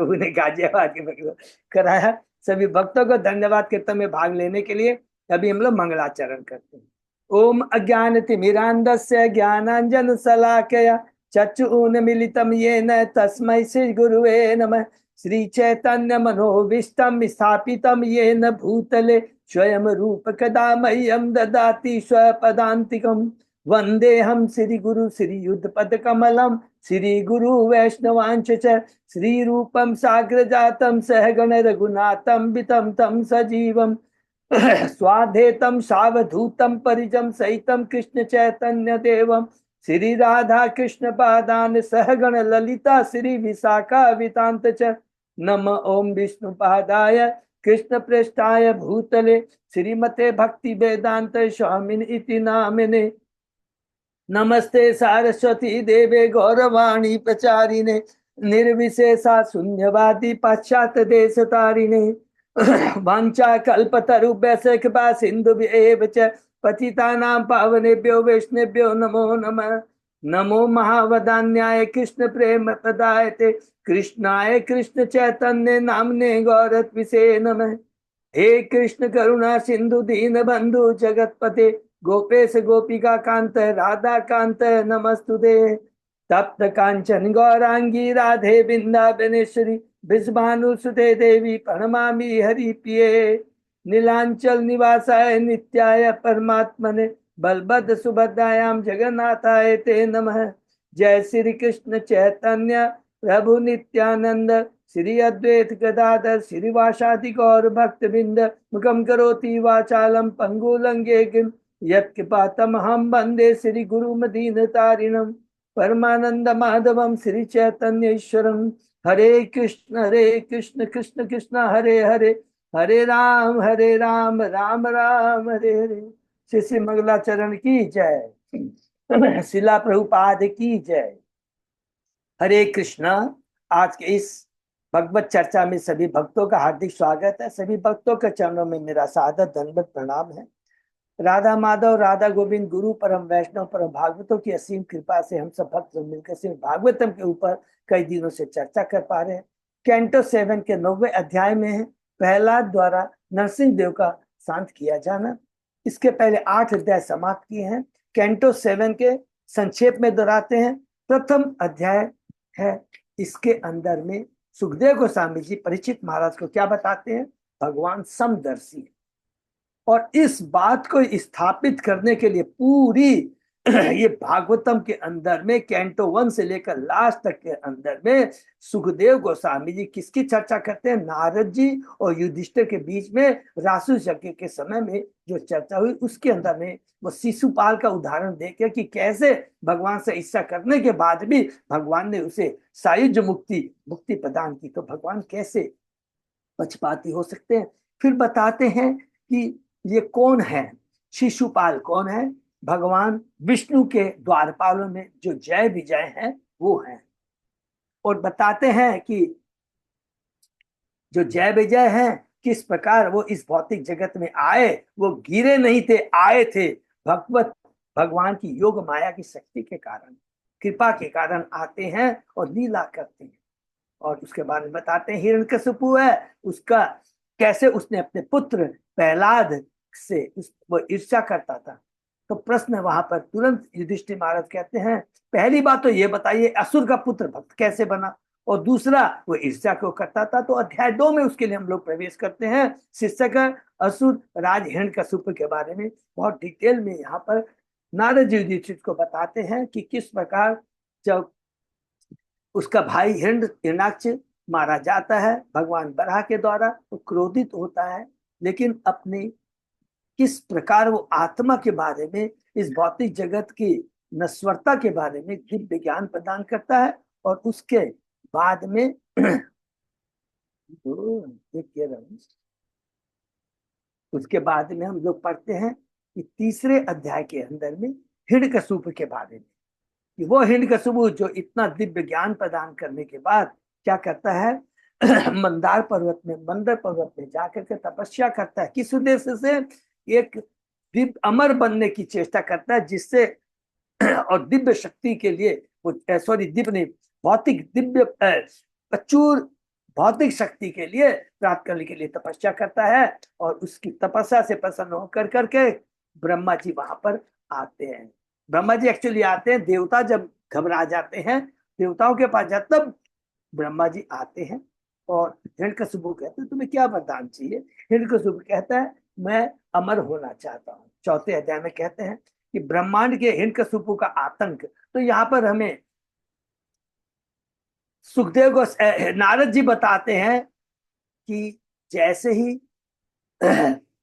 प्रभु ने गाजियाबाद के कराया। सभी भक्तों को धन्यवाद कीर्तन में भाग लेने के लिए। अभी हम लोग मंगलाचरण करते हैं। ओम अज्ञानतिमिरान्धस्य ज्ञानांजन शलाकया चक्षुरुन्मीलितं येन तस्मै श्री गुरुवे नमः। श्री चैतन्य मनोभीष्टं स्थापितं येन भूतले स्वयं रूप कदा मह्यं ददाति स्वपदान्तिकम्। वन्देऽहं श्री गुरु श्री युद्ध पद कमलम श्री गुरु वैष्णवांश श्री रूपम साग्र जातम सहगण रघुनाथम वितम तम सजीवम स्वाधेतम सावधूतम परिजम सहितम कृष्ण चैतन्य देवम श्री राधा कृष्ण पादान सहगण ललिता श्री विशाखा वितांत च। नम ओम विष्णु पादाय कृष्ण पृष्ठाय भूतले श्रीमते भक्ति वेदांत स्वामिन इति नामिने। नमस्ते सारस्वती देवे गौरवाणी प्रचारिणे निर्विशेषा शून्यवादी पाश्चात्य देश तारिणे वांछा कल्पतरुभ्यश्च कृपा सिन्धुभ्येव च पतितानां पावनेभ्यो वैष्णवेभ्यो नमो नमः। नमो महावदान्याय कृष्ण प्रेम प्रदायते कृष्णाय कृष्ण चैतन्य नामने गौरत्विषे नमः। हे कृष्ण करुणा सिंधु दीन बंधु जगतपते गोपेश गोपिका कांत राधा कांत नमस्तुते। तप्त कांचन गौरांगी राधे बिंदावनेश्वरी विषभानुसुते देवी प्रणमामि हरिप्रिये। नीलांचल निवासाय नित्याय परमात्मने बलभद्र सुभद्रायां जगन्नाथाय ते नमः। जय श्री कृष्ण चैतन्य प्रभु नित्यानंद श्री अद्वैत गदाधर श्रीवासादि गौर भक्त बिंद मुखम करोति वाचालम पंगुलंगे यत्कृपातमहं वंदे श्री गुरुमदीन तारिणम परमानंद माधवम श्री चैतन्य ईश्वरम। हरे कृष्ण कृष्ण कृष्ण हरे हरे हरे राम राम राम हरे हरे। श्री श्री मंगलाचरण की जय। शिला प्रभुपाद की जय। हरे कृष्णा। आज के इस भगवत चर्चा में सभी भक्तों का हार्दिक स्वागत है। सभी भक्तों के चरणों में मेरा सादर दंडवत प्रणाम है। राधा माधव राधा गोविंद गुरु परम वैष्णव परम भागवतों की असीम कृपा से हम सब भक्त मिलकर श्रीमद् भागवतम के ऊपर कई दिनों से चर्चा कर पा रहे हैं। कैंटो 7 के 9वें अध्याय में है प्रहलाद द्वारा नरसिंह देव का शांत किया जाना। इसके पहले 8 अध्याय समाप्त किए हैं। कैंटो 7 के संक्षेप में दोहराते हैं। प्रथम अध्याय है, इसके अंदर में सुखदेव गोस्वामी जी परीक्षित महाराज को क्या बताते हैं? भगवान समदर्शी है। और इस बात को स्थापित करने के लिए पूरी ये भागवतम के अंदर में कैंटो 1 से लेकर लास्ट तक के अंदर में सुखदेव गोस्वामी जी किसकी चर्चा करते हैं? नारद जी और युधिष्ठिर के बीच में रासु यज्ञ के समय में जो चर्चा हुई उसके अंदर में वो शिशुपाल का उदाहरण देके कि कैसे भगवान से इच्छा करने के बाद भी भगवान ने उसे सायुज्य मुक्ति प्रदान की, तो भगवान कैसे पक्षपाती हो सकते हैं। फिर बताते हैं कि ये कौन है, शिशुपाल कौन है? भगवान विष्णु के द्वारपालों में जो जय विजय हैं वो हैं। और बताते हैं कि जो जय विजय हैं किस प्रकार वो इस भौतिक जगत में आए, वो गिरे नहीं थे, आए थे भगवान की योग माया की शक्ति के कारण, कृपा के कारण आते हैं और लीला करते हैं। और उसके बारे में बताते हैं हिरण्यकशिपु है उसका कैसे उसने अपने पुत्र प्रहलाद से वो ईर्ष्या करता था। तो प्रश्न वहां पर तुरंत युधिष्ठिर महाराज कहते हैं पहली बात तो ये बताइए असुर का पुत्र भक्त कैसे बना, और दूसरा वो ईर्ष्या क्यों करता था। तो अध्याय 2 में उसके लिए हम लोग प्रवेश करते हैं। शिष्यक असुर राज हिरण्यकशिपु के बारे में बहुत डिटेल में यहाँ पर नारद जी युधिष्ठिर को बताते हैं कि किस प्रकार जब उसका भाई हिरण्याक्ष मारा जाता है भगवान बराह के द्वारा, तो क्रोधित होता है, लेकिन अपनी किस प्रकार वो आत्मा के बारे में, इस भौतिक जगत की नश्वरता के बारे में दिव्य ज्ञान प्रदान करता है। और उसके बाद में उसके बाद में हम लोग पढ़ते हैं कि तीसरे अध्याय के अंदर में हिरण्यकशिपु के बारे में, कि वो हिरण्यकशिपु जो इतना दिव्य ज्ञान प्रदान करने के बाद क्या करता है? मंदर पर्वत में जाकर के तपस्या करता है। किस उद्देश्य से? एक दिव्य अमर बनने की चेष्टा करता है, जिससे और दिव्य शक्ति के लिए वो दिव्य नहीं, भौतिक दिव्य प्रचुर भौतिक शक्ति के लिए प्राप्त करने के लिए तपस्या करता है, और उसकी तपस्या से प्रसन्न होकर करके ब्रह्मा जी वहां पर आते हैं। ब्रह्मा जी एक्चुअली आते हैं, देवता जब घबरा जाते हैं देवताओं के पास जाते, तब ब्रह्मा जी आते हैं और हिरण्यकशिपु कहते हैं तुम्हें क्या वरदान चाहिए। हिरण्यकशिपु कहता है मैं अमर होना चाहता हूँ। चौथे अध्याय में कहते हैं कि ब्रह्मांड के हिरण्यकशिपु का आतंक, तो यहाँ पर हमें सुखदेव को नारद जी बताते हैं कि जैसे ही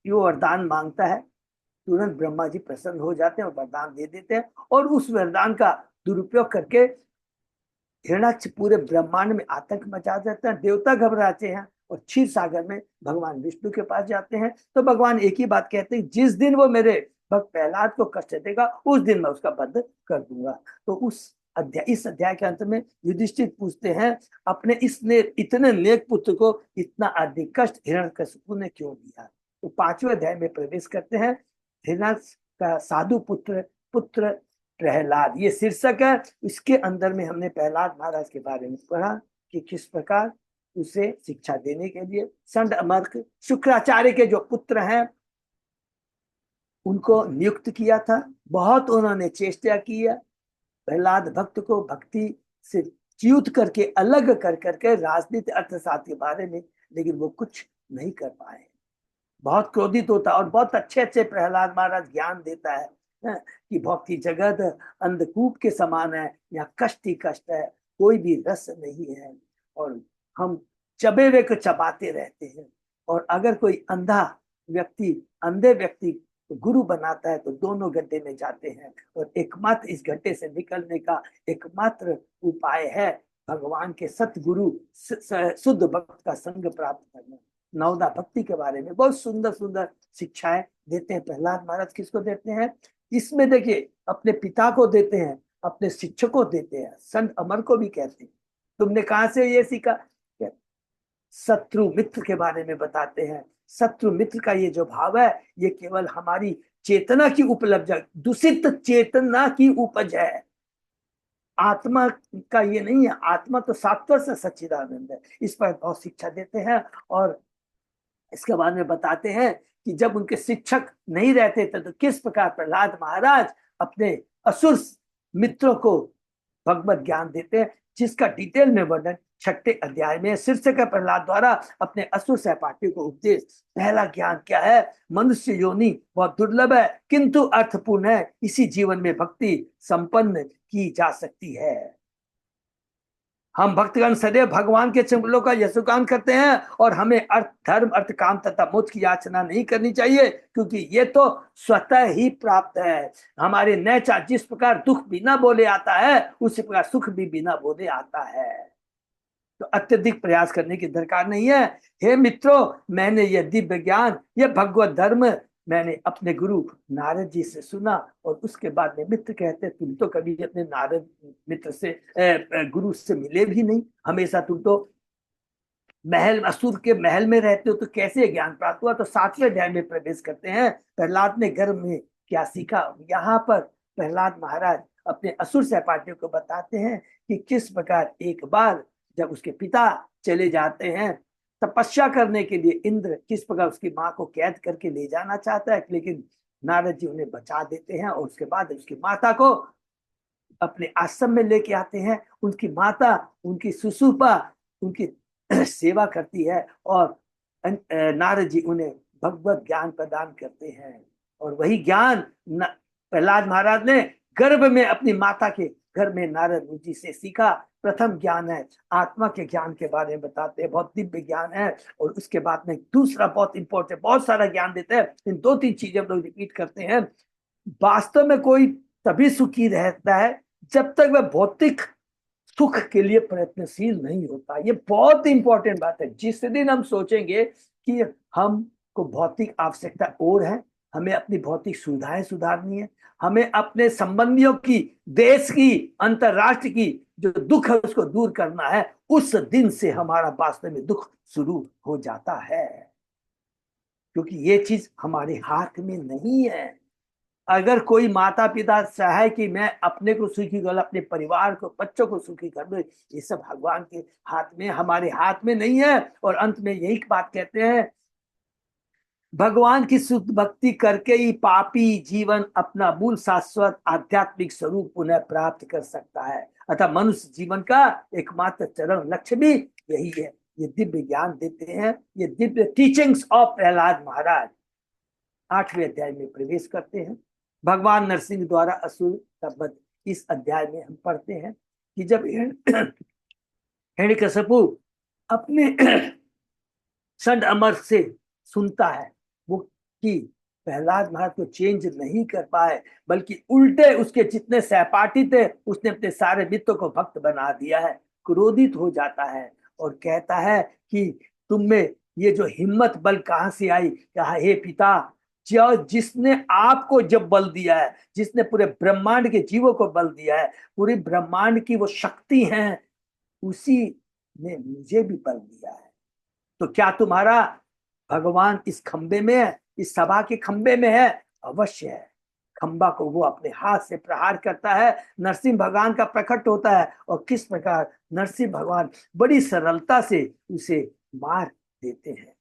यो वरदान मांगता है तुरंत ब्रह्मा जी प्रसन्न हो जाते हैं और वरदान दे देते हैं, और उस वरदान का दुरुपयोग करके हिरण्याक्ष पूरे ब्रह्मांड में आतंक मचा देते हैं। देवता घबराते हैं और क्षीर सागर में भगवान विष्णु के पास जाते हैं। तो भगवान एक ही बात कहते हैं, जिस दिन वो मेरे भक्त प्रहलाद को कष्ट देगा उस दिन मैं उसका वध कर दूंगा। तो इस अध्याय के अंत में युधिष्ठिर पूछते हैं अपने इतने नेक पुत्र को इतना अधिक कष्ट हिरण्यकशिपु ने क्यों दिया। तो पांचवें अध्याय में प्रवेश करते हैं। हिरण्याक्ष का साधु पुत्र प्रहलाद, ये शीर्षक है। इसके अंदर में हमने प्रहलाद महाराज के बारे में पढ़ा कि किस प्रकार उसे शिक्षा देने के लिए संड अमर्क शुक्राचार्य के जो पुत्र हैं उनको नियुक्त किया था। बहुत उन्होंने चेष्टा किया प्रहलाद भक्त को भक्ति से च्युत करके अलग कर करके राजनीति अर्थशास्त्र के बारे में, लेकिन वो कुछ नहीं कर पाए। बहुत क्रोधित होता और बहुत अच्छे अच्छे प्रहलाद महाराज ज्ञान देता है कि भक्ति जगत अंधकूप के समान है, यहाँ कष्ट ही कष्ट है, कोई भी रस नहीं है, और हम चबे हुए को चबाते रहते हैं। और अगर कोई अंधे व्यक्ति गुरु बनाता है तो दोनों गड्ढे में जाते हैं, और एकमात्र इस गड्ढे से निकलने का एकमात्र उपाय है भगवान के सतगुरु शुद्ध भक्त का संग प्राप्त करना। नवदा भक्ति के बारे में बहुत सुंदर सुंदर शिक्षाएं देते हैं प्रहलाद महाराज। किसको देते हैं इसमें देखिए, अपने पिता को देते हैं, अपने शिक्षकों देते हैं, संत अमर को भी कहते हैं तुमने कहां से ये सीखा। शत्रु मित्र के बारे में बताते हैं। शत्रु मित्र का ये जो भाव है ये केवल हमारी चेतना की उपलब्ध, दूषित चेतना की उपज है, आत्मा का ये नहीं है। आत्मा तो सात्वर से सच्चिदानंद है। इस पर बहुत शिक्षा देते हैं। और इसके बाद में बताते हैं कि जब उनके शिक्षक नहीं रहते थे तो किस प्रकार प्रहलाद महाराज अपने असुर मित्रों को भगवत ज्ञान देते हैं, जिसका डिटेल में वर्णन छठे अध्याय में। शीर्षक है प्रहलाद द्वारा अपने असुर सहपाठियों को उपदेश। पहला ज्ञान क्या है, मनुष्य योनि बहुत दुर्लभ है किंतु अर्थपूर्ण है, इसी जीवन में भक्ति संपन्न की जा सकती है। हम भक्तगण सदैव भगवान के चरणों का यशोगान करते हैं, और हमें अर्थ धर्म अर्थ काम तथा मोक्ष की याचना नहीं करनी चाहिए, क्योंकि ये तो स्वतः ही प्राप्त है। हमारे नेचा जिस प्रकार दुख बिना बोले आता है उसी प्रकार सुख भी बिना बोले आता है, तो अत्यधिक प्रयास करने की दरकार नहीं है। हे मित्रों, मैंने यह दिव्य ज्ञान, यह भगवत धर्म मैंने अपने गुरु नारद जी से सुना। और उसके बाद में मित्र कहते तुम तो कभी अपने नारद मित्र से गुरु से मिले भी नहीं, हमेशा तुम तो असुर के महल में रहते हो, तो कैसे ज्ञान प्राप्त हुआ। तो सातवें अध्याय में प्रवेश करते हैं। प्रहलाद ने गर्भ में क्या सीखा। यहाँ पर प्रहलाद महाराज अपने असुर सहपाठियों को बताते हैं कि किस प्रकार एक बार जब उसके पिता चले जाते हैं तपस्या करने के लिए, इंद्र किस प्रकार उसकी माँ को कैद करके ले जाना चाहता है, लेकिन नारद जी उन्हें बचा देते हैं, और उसके बाद उसकी माता को अपने आश्रम में लेके आते हैं। उनकी माता, उनकी सुसुपा उनकी सेवा करती है, और नारद जी उन्हें भगवत ज्ञान प्रदान करते हैं। और वही ज्ञान प्रहलाद महाराज ने गर्भ में अपनी माता के घर में नारद जी से सीखा। प्रथम ज्ञान है आत्मा के ज्ञान के बारे में बताते हैं, बहुत दिव्य ज्ञान है। और उसके बाद में दूसरा बहुत इंपॉर्टेंट, बहुत सारा ज्ञान देते हैं। इन दो तीन चीजें हम लोग रिपीट करते हैं। वास्तव में कोई तभी सुखी रहता है जब तक वह भौतिक सुख के लिए प्रयत्नशील नहीं होता। ये बहुत इंपॉर्टेंट बात है। जिस दिन हम सोचेंगे कि हमको भौतिक आवश्यकता और है, हमें अपनी भौतिक सुविधाएं सुधारनी है, हमें अपने संबंधियों की, देश की, अंतरराष्ट्र की जो दुख है उसको दूर करना है, उस दिन से हमारा वास्तव में दुख शुरू हो जाता है, क्योंकि ये चीज हमारे हाथ में नहीं है। अगर कोई माता पिता चाहे कि मैं अपने को सुखी कर, अपने परिवार को, बच्चों को सुखी कर दो, ये सब भगवान के हाथ में, हमारे हाथ में नहीं है। और अंत में यही बात कहते हैं, भगवान की शुद्ध भक्ति करके ही पापी जीवन अपना मूल शाश्वत आध्यात्मिक स्वरूप पुनः प्राप्त कर सकता है। अतः मनुष्य जीवन का एकमात्र चरम लक्ष्य भी यही है। ये दिव्य ज्ञान देते हैं, ये दिव्य टीचिंग्स ऑफ प्रहलाद महाराज। 8वें अध्याय में प्रवेश करते हैं। भगवान नरसिंह द्वारा असुर का वध इस अध्याय में हम पढ़ते हैं कि जब हिरण्यकशिपु अपने षड अमर से सुनता है वो कि प्रहलाद महाराज को चेंज नहीं कर पाए, बल्कि उल्टे उसके जितने सहपाठी थे उसने अपने सारे मित्रों को भक्त बना दिया है, क्रोधित हो जाता है और कहता है कि तुम में ये जो हिम्मत बल कहां से आई। कहा, हे पिता, जिसने आपको जब बल दिया है, जिसने पूरे ब्रह्मांड के जीवों को बल दिया है, पूरी ब्रह्मांड की वो शक्ति है, उसी ने मुझे भी बल दिया है। तो क्या तुम्हारा भगवान इस खंबे में है, इस सभा के खंबे में है? अवश्य है। खंबा को वो अपने हाथ से प्रहार करता है, नरसिंह भगवान का प्रकट होता है और किस प्रकार नरसिंह भगवान बड़ी सरलता से उसे मार देते हैं।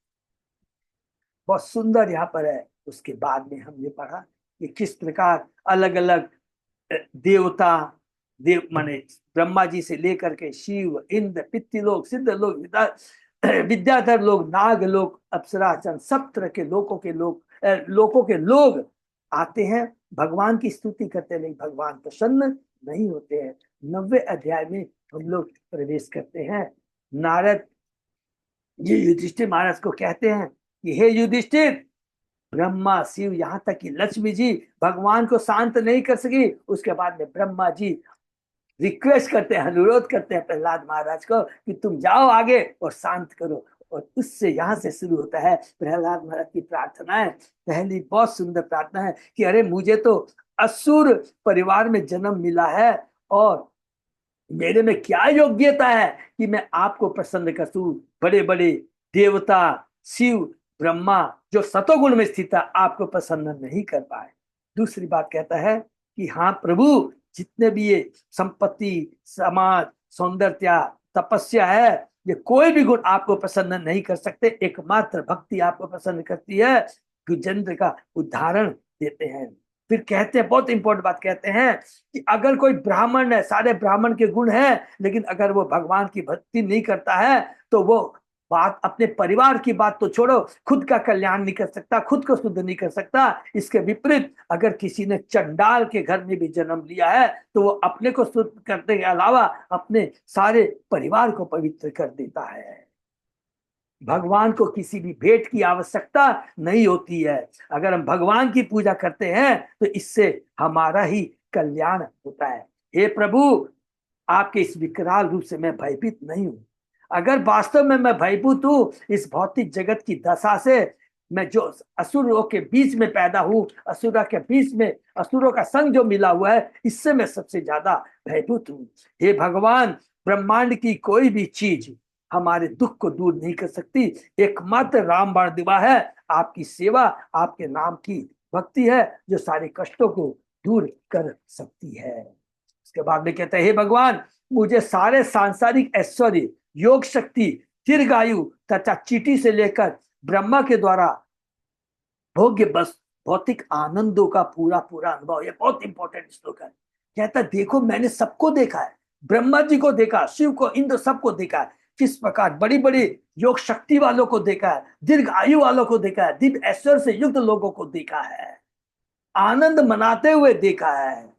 बहुत सुंदर यहाँ पर है। उसके बाद में हमने पढ़ा कि किस प्रकार अलग अलग देवता, देव माने ब्रह्मा जी से लेकर के शिव, इंद्र, पितृलोक, सिद्ध लोक, विद्याधर लोग, नाग लोग, अप्सरा, चंद, सब तरह के लोकों के लोग आते हैं, भगवान की स्तुति करते हैं, लेकिन भगवान प्रसन्न नहीं होते हैं। 90वें अध्याय में हम लोग प्रवेश करते हैं। नारद ये युधिष्ठिर महाराज को कहते हैं कि हे युधिष्ठिर, ब्रह्मा, शिव, यहाँ तक कि लक्ष्मी जी भगवान को शांत नहीं कर सकी। उसके बाद में ब्रह्मा जी रिक्वेस्ट करते हैं, अनुरोध करते हैं प्रहलाद महाराज को कि तुम जाओ आगे और शांत करो। और उससे यहाँ से शुरू होता है प्रहलाद महाराज की प्रार्थनाएं। पहली बहुत सुंदर प्रार्थना है कि अरे मुझे तो असुर परिवार में जन्म मिला है और मेरे में क्या योग्यता है कि मैं आपको प्रसन्न कर सकूं। बड़े बड़े देवता शिव, ब्रह्मा जो सतोगुण में स्थित है, आपको प्रसन्न नहीं कर पाए। दूसरी बात कहता है कि हाँ प्रभु, जितने भी ये संपत्ति, समाज, सौंदर्य, तपस्या है, ये कोई भी गुण आपको प्रसन्न नहीं कर सकते। एकमात्र भक्ति आपको प्रसन्न करती है। गुजेंद्र का उदाहरण देते हैं। फिर कहते हैं, बहुत इंपॉर्टेंट बात कहते हैं कि अगर कोई ब्राह्मण है, सारे ब्राह्मण के गुण हैं, लेकिन अगर वो भगवान की भक्ति नहीं करता है तो वो बात, अपने परिवार की बात तो छोड़ो, खुद का कल्याण नहीं कर सकता, खुद को शुद्ध नहीं कर सकता। इसके विपरीत अगर किसी ने चंडाल के घर में भी जन्म लिया है तो वो अपने को शुद्ध करने के अलावा अपने सारे परिवार को पवित्र कर देता है। भगवान को किसी भी भेंट की आवश्यकता नहीं होती है। अगर हम भगवान की पूजा करते हैं तो इससे हमारा ही कल्याण होता है। हे प्रभु, आपके इस विकराल रूप से मैं भयभीत नहीं हूं। अगर वास्तव में मैं भयभीत हूं इस भौतिक जगत की दशा से, मैं जो असुरों के बीच में पैदा हूं, असुरों के बीच में असुरों का संग जो मिला हुआ है, इससे मैं सबसे ज्यादा भयभीत हूं। हे भगवान, ब्रह्मांड की कोई भी चीज हमारे दुख को दूर नहीं कर सकती। एकमात्र रामबाण दिवा है आपकी सेवा, आपके नाम की भक्ति है जो सारे कष्टों को दूर कर सकती है। उसके बाद में कहते हैं, हे भगवान, मुझे सारे सांसारिक ऐश्वर्य, योग शक्ति, दीर्घायु तथा चीटी से लेकर ब्रह्मा के द्वारा भोग्य बस भौतिक आनंदों का पूरा पूरा अनुभव। ये बहुत इंपॉर्टेंट श्लोक है। कहता देखो, मैंने सबको देखा है, ब्रह्मा जी को देखा, शिव को, इंद्र, सबको देखा है, किस प्रकार बड़ी बड़ी योग शक्ति वालों को देखा है, दीर्घ आयु वालों को देखा है, दिव्य ऐश्वर्य से युक्त लोगों को देखा है, आनंद मनाते हुए देखा है।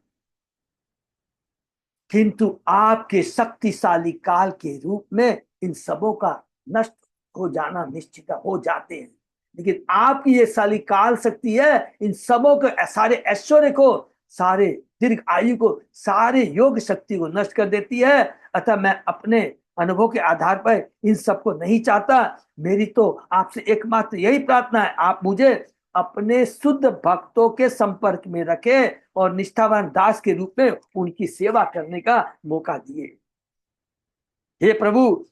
किंतु आपके शक्तिशाली काल के रूप में इन सबों का नष्ट हो जाना निश्चित हो जाते हैं। लेकिन आपकी ये साली काल शक्ति है, इन सबों के सारे ऐश्वर्य को, सारे दीर्घ आयु को, सारे योग शक्ति को नष्ट कर देती है। अतः मैं अपने अनुभव के आधार पर इन सबको नहीं चाहता। मेरी तो आपसे एकमात्र यही प्रार्थना है, आप मुझे अपने शुद्ध भक्तों के संपर्क में रखे और निष्ठावान दास के रूप में उनकी सेवा करने का मौका दिए। हे प्रभु,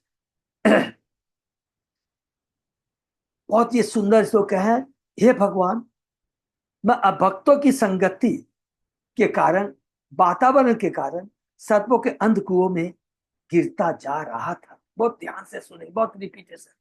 बहुत ये सुंदर श्लोक है। हे भगवान, मैं भक्तों की संगति के कारण, वातावरण के कारण सर्पों के अंधकुओं में गिरता जा रहा था। बहुत ध्यान से सुने, बहुत रिपीटेशन।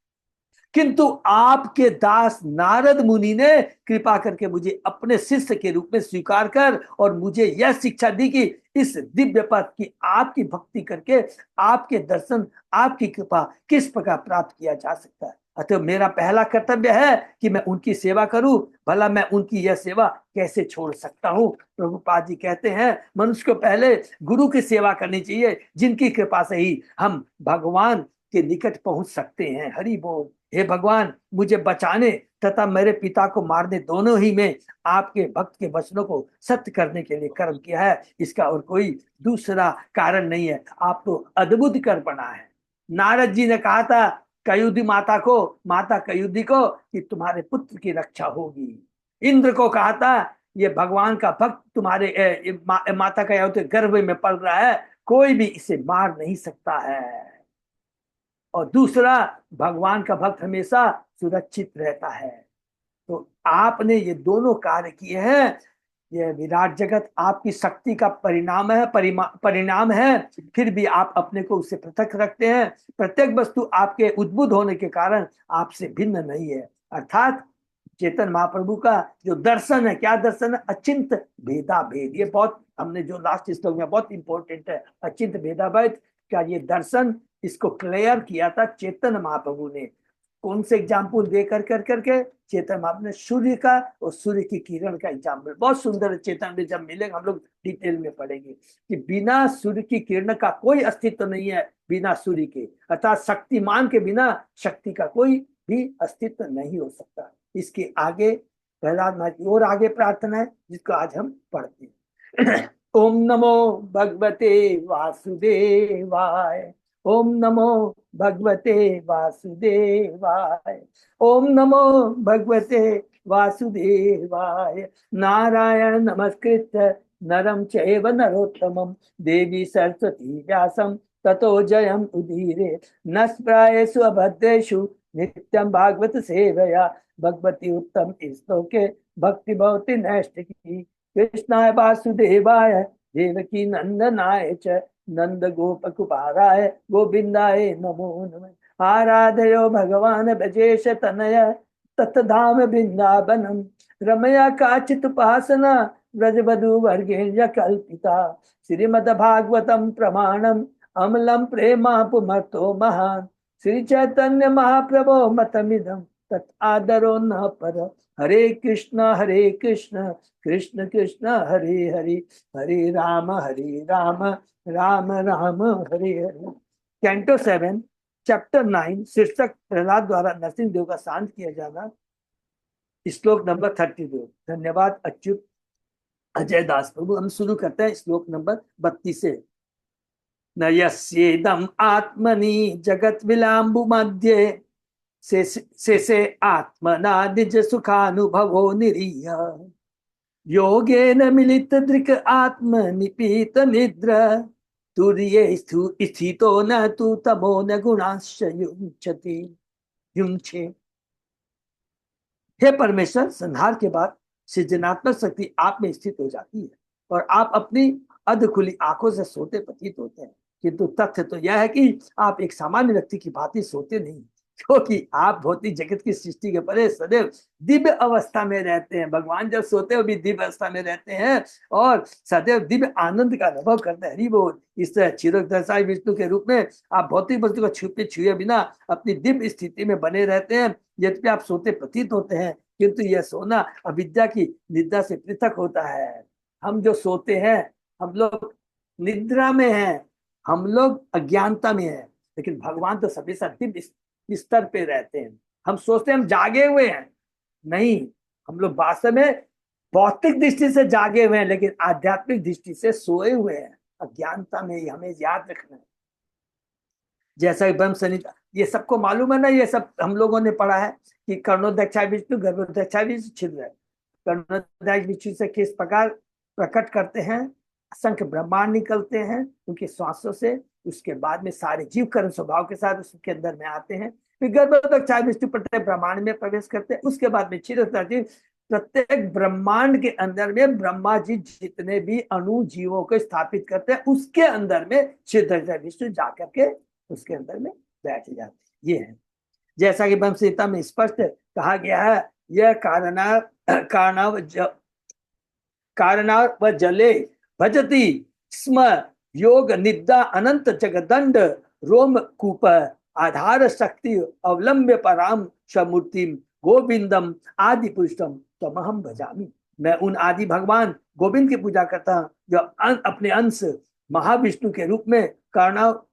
किंतु आपके दास नारद मुनि ने कृपा करके मुझे अपने शिष्य के रूप में स्वीकार कर और मुझे यह शिक्षा दी कि इस दिव्य पद की आपकी भक्ति करके आपके दर्शन, आपकी कृपा किस प्रकार प्राप्त किया जा सकता है। अतः मेरा पहला कर्तव्य है कि मैं उनकी सेवा करूं। भला मैं उनकी यह सेवा कैसे छोड़ सकता हूं। प्रभुपाद जी कहते हैं मनुष्य को पहले गुरु की सेवा करनी चाहिए, जिनकी कृपा से ही हम भगवान के निकट पहुंच सकते हैं। हरि बोल। हे भगवान, मुझे बचाने तथा मेरे पिता को मारने दोनों ही में आपके भक्त के वचनों को सत्य करने के लिए कर्म किया है। इसका और कोई दूसरा कारण नहीं है। आप तो अद्भुत कर बना है। नारद जी ने कहा था कयुधि माता को, माता कयुधि को, कि तुम्हारे पुत्र की रक्षा होगी। इंद्र को कहा था ये भगवान का भक्त तुम्हारे माता कयुधि गर्भ में पल रहा है, कोई भी इसे मार नहीं सकता है। और दूसरा, भगवान का भक्त हमेशा सुरक्षित रहता है। तो आपने ये दोनों कार्य किए हैं। यह विराट जगत आपकी शक्ति का परिणाम है, परिणाम है। फिर भी आप अपने को उससे पृथक रखते हैं। प्रत्येक वस्तु आपके उद्बुद्ध होने के कारण आपसे भिन्न नहीं है। अर्थात चेतन महाप्रभु का जो दर्शन है, क्या दर्शन है? अचिंत भेदा भेद। ये बहुत हमने जो लास्ट श्लोक में बहुत इंपॉर्टेंट है, अचिंत भेदा भेद का ये दर्शन, इसको क्लियर किया था चेतन महाप्रभु ने। कौन से एग्जाम्पल दे कर कर करके? चेतन महाप्रभु ने सूर्य का और सूर्य की किरण का एग्जाम्पल, बहुत सुंदर है। चेतन में जब मिलेगा हम लोग डिटेल में पढ़ेंगे कि बिना सूर्य की किरण का कोई अस्तित्व नहीं है, बिना सूर्य के। अर्थात शक्तिमान के बिना शक्ति का कोई भी अस्तित्व नहीं हो सकता। इसके आगे प्रहलाद महाराज की और आगे प्रार्थना है, जिसको आज हम पढ़ते हैं। ओम नमो भगवते वासुदेवाय। ओम नमो भगवते वासुदेवाय। ओम नमो भगवते वासुदेवाय। नारायण नमस्कृत्य नरम चैव नरोत्तमं देवी सरस्वती व्यासं ततो जयम् उदीरे। नस्प्रायेषु अभद्रेषु नित्यं भागवत सेवया भगवती उत्तम श्लोके भक्ति भवति नैष्ठिकी। कृष्णाय वासुदेवाय देवकी नंदनाय च नंद गोप कुमाराय गोविंदाय नमो नमः। आराधयो भगवान ब्रजेश तनय ततधाम वृंदावनम रमया काचित उपासना व्रजवधु वर्गेण्य कल्पिता। श्रीमद्भागवतम प्रमाणम अमलम प्रेमा पुमर्तो महान। श्री चैतन्य महाप्रभो मतमिदम तत् आदरो न पर। हरे कृष्ण कृष्ण कृष्ण हरे हरे, हरे राम राम राम हरे हरे। कैंटो 7 चैप्टर 9 शीर्षक प्रहलाद द्वारा नरसिंह देव का शांत किया जाना, श्लोक नंबर 32। धन्यवाद अच्युत अजय दास प्रभु। हम शुरू करते हैं श्लोक नंबर 32 से। न यस्येदम आत्मनि जगत विलाम्बु मध्ये से आत्मना निज सुखानुभवो निरीय। योगेन मिलित दृक् आत्म निपीत निद्र तुर्ये स्थितो न तु तमो न गुणांश युञ्चे। हे परमेश्वर, संहार के बाद सृजनात्मक शक्ति आप में स्थित हो जाती है और आप अपनी अध खुली आंखों से सोते प्रतीत होते हैं। किंतु तथ्य तो यह है कि आप एक सामान्य व्यक्ति की भांति सोते नहीं, क्योंकि आप भौतिक जगत की सृष्टि के परे सदैव दिव्य अवस्था में रहते हैं। भगवान जब सोते हो भी दिव्य अवस्था में रहते हैं और सदैव दिव्य आनंद का अनुभव करते हैं। हरि बोल। इस तरह क्षीरोदशाई विष्णु के रूप में आप भौतिक वस्तु को छुए बिना अपनी दिव्य स्थिति में बने रहते हैं। यद्यपि आप सोते प्रतीत होते हैं, किंतु यह सोना अविद्या की निद्रा से पृथक होता है। हम जो सोते हैं, हम लोग निद्रा में हैं, हम लोग अज्ञानता में हैं, लेकिन भगवान तो हमेशा दिव्य स्तर पे रहते हैं। हम सोचते हैं हम जागे हुए हैं, नहीं, हम लोग वास्तव में भौतिक दृष्टि से जागे हुए हैं, लेकिन आध्यात्मिक दृष्टि से सोए हुए हैं, अज्ञानता में। हमें याद रखना है। जैसा कि ब्रह्म संहिता, ये सबको मालूम है ना, ये सब हम लोगों ने पढ़ा है कि कर्णोदक्षा विष्णु गर्भोदक्षा विष्णु छिद्र है। कर्णोदय विष्णु से किस प्रकार प्रकट करते हैं, असंख्य ब्रह्मांड निकलते हैं उनके श्वासों से। उसके बाद में सारे जीव कर्म स्वभाव के साथ उसके अंदर में आते हैं। फिर गर्भोदक्षा विष्णु प्रत्येक ब्रह्मांड में प्रवेश करते हैं। उसके बाद में क्षीरोदक्षा प्रत्येक ब्रह्मांड के अंदर में ब्रह्मा जी जितने भी अणु जीवों को स्थापित करते हैं, उसके अंदर में श्री विष्णु जाकर के उसके अंदर में बैठ जाते हैं। ये है जैसा कि ब्रह्म संहिता में स्पष्ट कहा गया है, यह कारणाव व जले भजति स्म योग निद्रा अनंत जगदंड रोम कूप आधार शक्ति अवलंब्य पराम समूर्तिम गोविंदम आदि पुरुषम तमहम भजामि। मैं उन आदि भगवान गोविंद की पूजा करता हूँ जो अपने अंश महाविष्णु के रूप में कर्णाव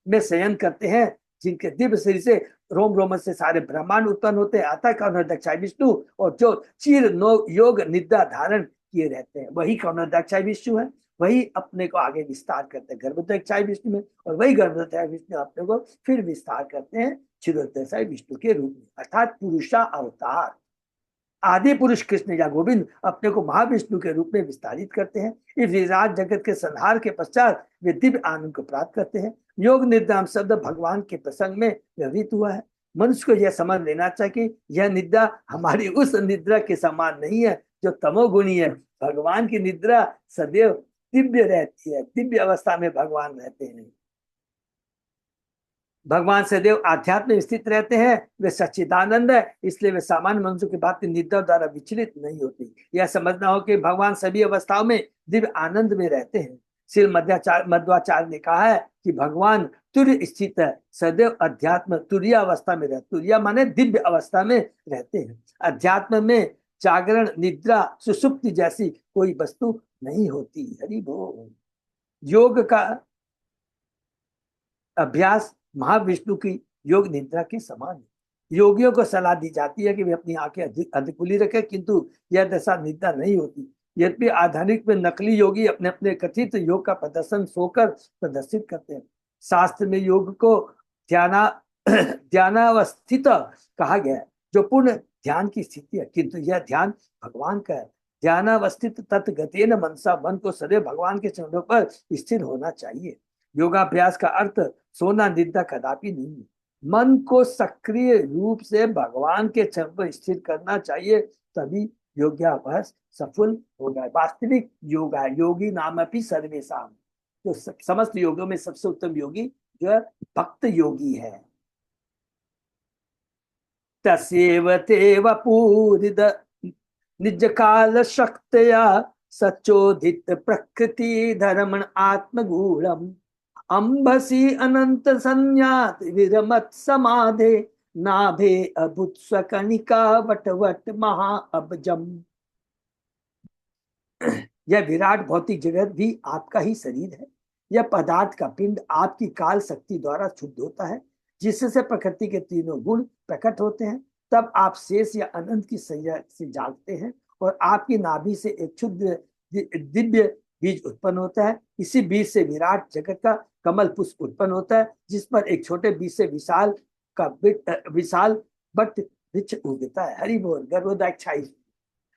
में शयन करते हैं, जिनके दिव्य शरीर से रोम रोमन से सारे ब्रह्मांड उत्पन्न होते हैं। अतः कर्णोदक्षाय विष्णु, और जो चिर नो योग निद्रा धारण किए रहते हैं वही कर्णोदक्षाय विष्णु है। वही अपने को आगे विस्तार करते हैं गर्भोदक्षाय विष्णु में, और वही गर्भोदक्षाय विष्णु अपने को फिर विस्तार करते हैं क्षीरोदक्षाय विष्णु के रूप में, अर्थात पुरुषा अवतार। आदि पुरुष कृष्ण या गोविंद अपने को महाविष्णु के रूप में विस्तारित करते हैं। इस विराट जगत के संहार के पश्चात वे दिव्य आनंद को प्राप्त करते हैं। योग निद्रा शब्द भगवान के प्रसंग में व्यवहित हुआ है। मनुष्य को यह समझ लेना चाहिए कि यह निद्रा हमारी उस निद्रा के समान नहीं है जो तमोगुणी है। भगवान की निद्रा सदैव दिव्य रहती है, दिव्य अवस्था में भगवान रहते हैं। भगवान सदैव आध्यात्म में स्थित रहते हैं, वे सच्चिदानंद है, इसलिए वे सामान्य मनुष्य की बात निद्रा द्वारा विचलित नहीं होती। यह समझना हो कि भगवान सभी अवस्थाओं में दिव्य आनंद में रहते हैं। श्री मध्वाचार्य ने कहा है कि भगवान तुर्य स्थित है, सदैव अध्यात्म तुर्य अवस्था में रहते, तुर्य माने दिव्य अवस्था में रहते हैं। अध्यात्म में जागरण निद्रा सुषुप्ति जैसी कोई वस्तु नहीं होती। हरि बोल। योग का अभ्यास महाविष्णु की योग निद्रा के समान है। योगियों को सलाह दी जाती है कि वे अपनी आंखें अधिक खुली रखें, किंतु यह दशा निद्रा नहीं होती। यद्यपि आधुनिक में नकली योगी अपने अपने कथित योग का प्रदर्शन सोकर प्रदर्शित करते हैं। शास्त्र में योग को ध्यानावस्थित कहा गया है, जो पूर्ण ध्यान की स्थिति है, किंतु यह ध्यान भगवान का है। ध्यानावस्थित तत्गतेन मनसा, मन को सदैव भगवान के चरणों पर स्थिर होना चाहिए। योगाभ्यास का अर्थ सोना निद्रा कदापि नहीं है। मन को सक्रिय रूप से भगवान के चरण पर स्थिर करना चाहिए, तभी योगाभ्यास सफल होगा। वास्तविक योगा योगी नाम अपनी सर्वेशाम, तो समस्त योगों में सबसे उत्तम योगी जो है भक्त योगी है। तस्यैव तेव पूरिद निज काल शक्तया सचोदित प्रकृति धर्मण आत्मगूढ़म अंबसी अनंत संज्ञात विरमत समाधे नाभे अभुत स्वकणिका वटवट महा अबजम। यह विराट भौतिक जगत भी आपका ही शरीर है। यह पदार्थ का पिंड आपकी काल शक्ति द्वारा शुद्ध होता है, जिससे प्रकृति के तीनों गुण प्रकट होते हैं। तब आप शेष या अनंत की सैया से जागते हैं और आपकी नाभि से एक क्षुद्र दिव्य बीज उत्पन्न होता है। इसी बीज से विराट जगत का कमल पुष्प उत्पन्न होता है, जिस पर एक छोटे बीज से विशाल बट वृक्ष उगता है। हरि बोल। गर्भोदक्षाय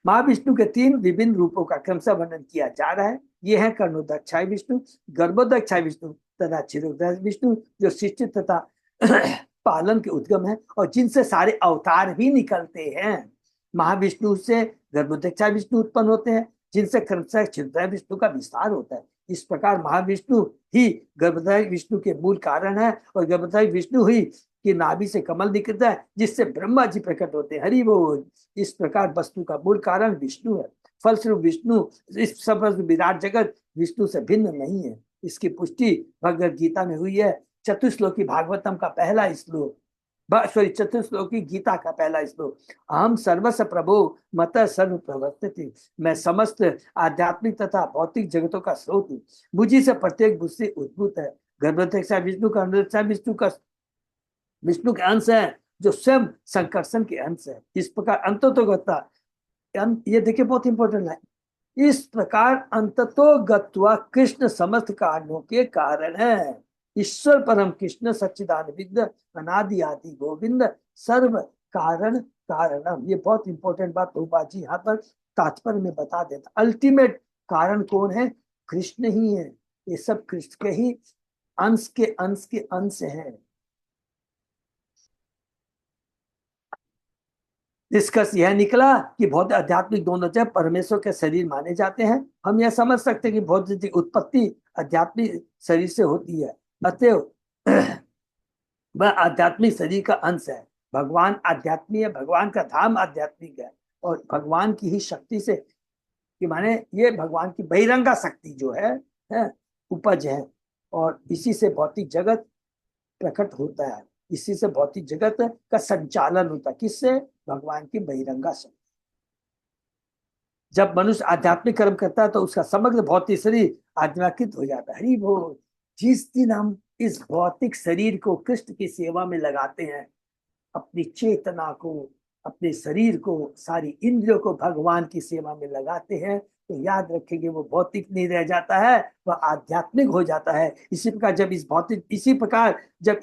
महाविष्णु के तीन विभिन्न रूपों का क्रमशः वर्णन किया जा रहा है। ये है कर्णोदक्षाय विष्णु, गर्भोदक्षाय विष्णु तथा क्षीरोदक्षाय विष्णु, जो सृष्टि तथा पालन के उद्गम है और जिनसे सारे अवतार भी निकलते हैं। महाविष्णु से गर्भोदक्षाय विष्णु उत्पन्न होते हैं, जिनसे क्रमशः क्षीरोदक्षाय विष्णु का विस्तार होता है। इस प्रकार महाविष्णु ही गर्भोदक्षाय विष्णु के मूल कारण है, और गर्भोदक्षाय विष्णु ही की नाभि से कमल निकलता है, जिससे ब्रह्मा जी प्रकट होते हैं। हरि बोल। इस प्रकार वस्तु का मूल कारण विष्णु है। फलस्वरूप विष्णु, इस समस्त विराट जगत विष्णु से भिन्न नहीं है। इसकी पुष्टि भगवद गीता में हुई है। चतुश्लोकी भागवतम का पहला श्लोक, चतुश्लोकी गीता का पहला श्लोक, अहम सर्वस्व प्रभो मत सर्व प्रवर्तते, मैं समस्त आध्यात्मिक तथा भौतिक जगतों का स्रोत हूँ, मुझी से प्रत्येक बुद्धि उद्भूत है। गर्भोदक्षाय विष्णु का विष्णु के अंश है, जो स्वयं संकर्षण के अंश है। इस प्रकार अंततोगता, ये देखिए बहुत इंपॉर्टेंट है, इस प्रकार अंततोगत्वा कृष्ण समस्त कारणों के कारण है। ईश्वर परम कृष्ण सच्चिदानंद अनादि आदि गोविंद सर्व कारण कारणम। ये बहुत इंपॉर्टेंट बात प्रभुपाद जी यहाँ पर तात्पर्य में बता देता। अल्टीमेट कारण कौन है? कृष्ण ही है। ये सब कृष्ण के ही अंश के अंश के अंश हैं। निष्कर्ष यह निकला कि भौतिक आध्यात्मिक दोनों जब परमेश्वर के शरीर माने जाते हैं। हम यह समझ सकते हैं कि भौतिक की उत्पत्ति आध्यात्मिक शरीर से होती है, अतएव वह आध्यात्मिक शरीर का अंश है। भगवान आध्यात्मिक है, भगवान का धाम आध्यात्मिक है और भगवान की ही शक्ति से, कि माने ये भगवान की बहिरंगा शक्ति जो है उपज है और इसी से भौतिक जगत प्रकट होता है, इसी से भौतिक जगत का संचालन होता है। किससे? भगवान की बहिरंगा शक्ति। जब मनुष्य आध्यात्मिक कर्म करता है तो उसका समग्र भौतिक शरीर आध्यात्मिक हो जाता है। हरि बोल। जिस दिन हम इस भौतिक शरीर को कृष्ण की सेवा में लगाते हैं, अपनी चेतना को, अपने शरीर को, सारी इंद्रियों को भगवान की सेवा में लगाते हैं, तो याद रखेंगे वो भौतिक नहीं रह जाता है, वह आध्यात्मिक हो जाता है। इसी प्रकार जब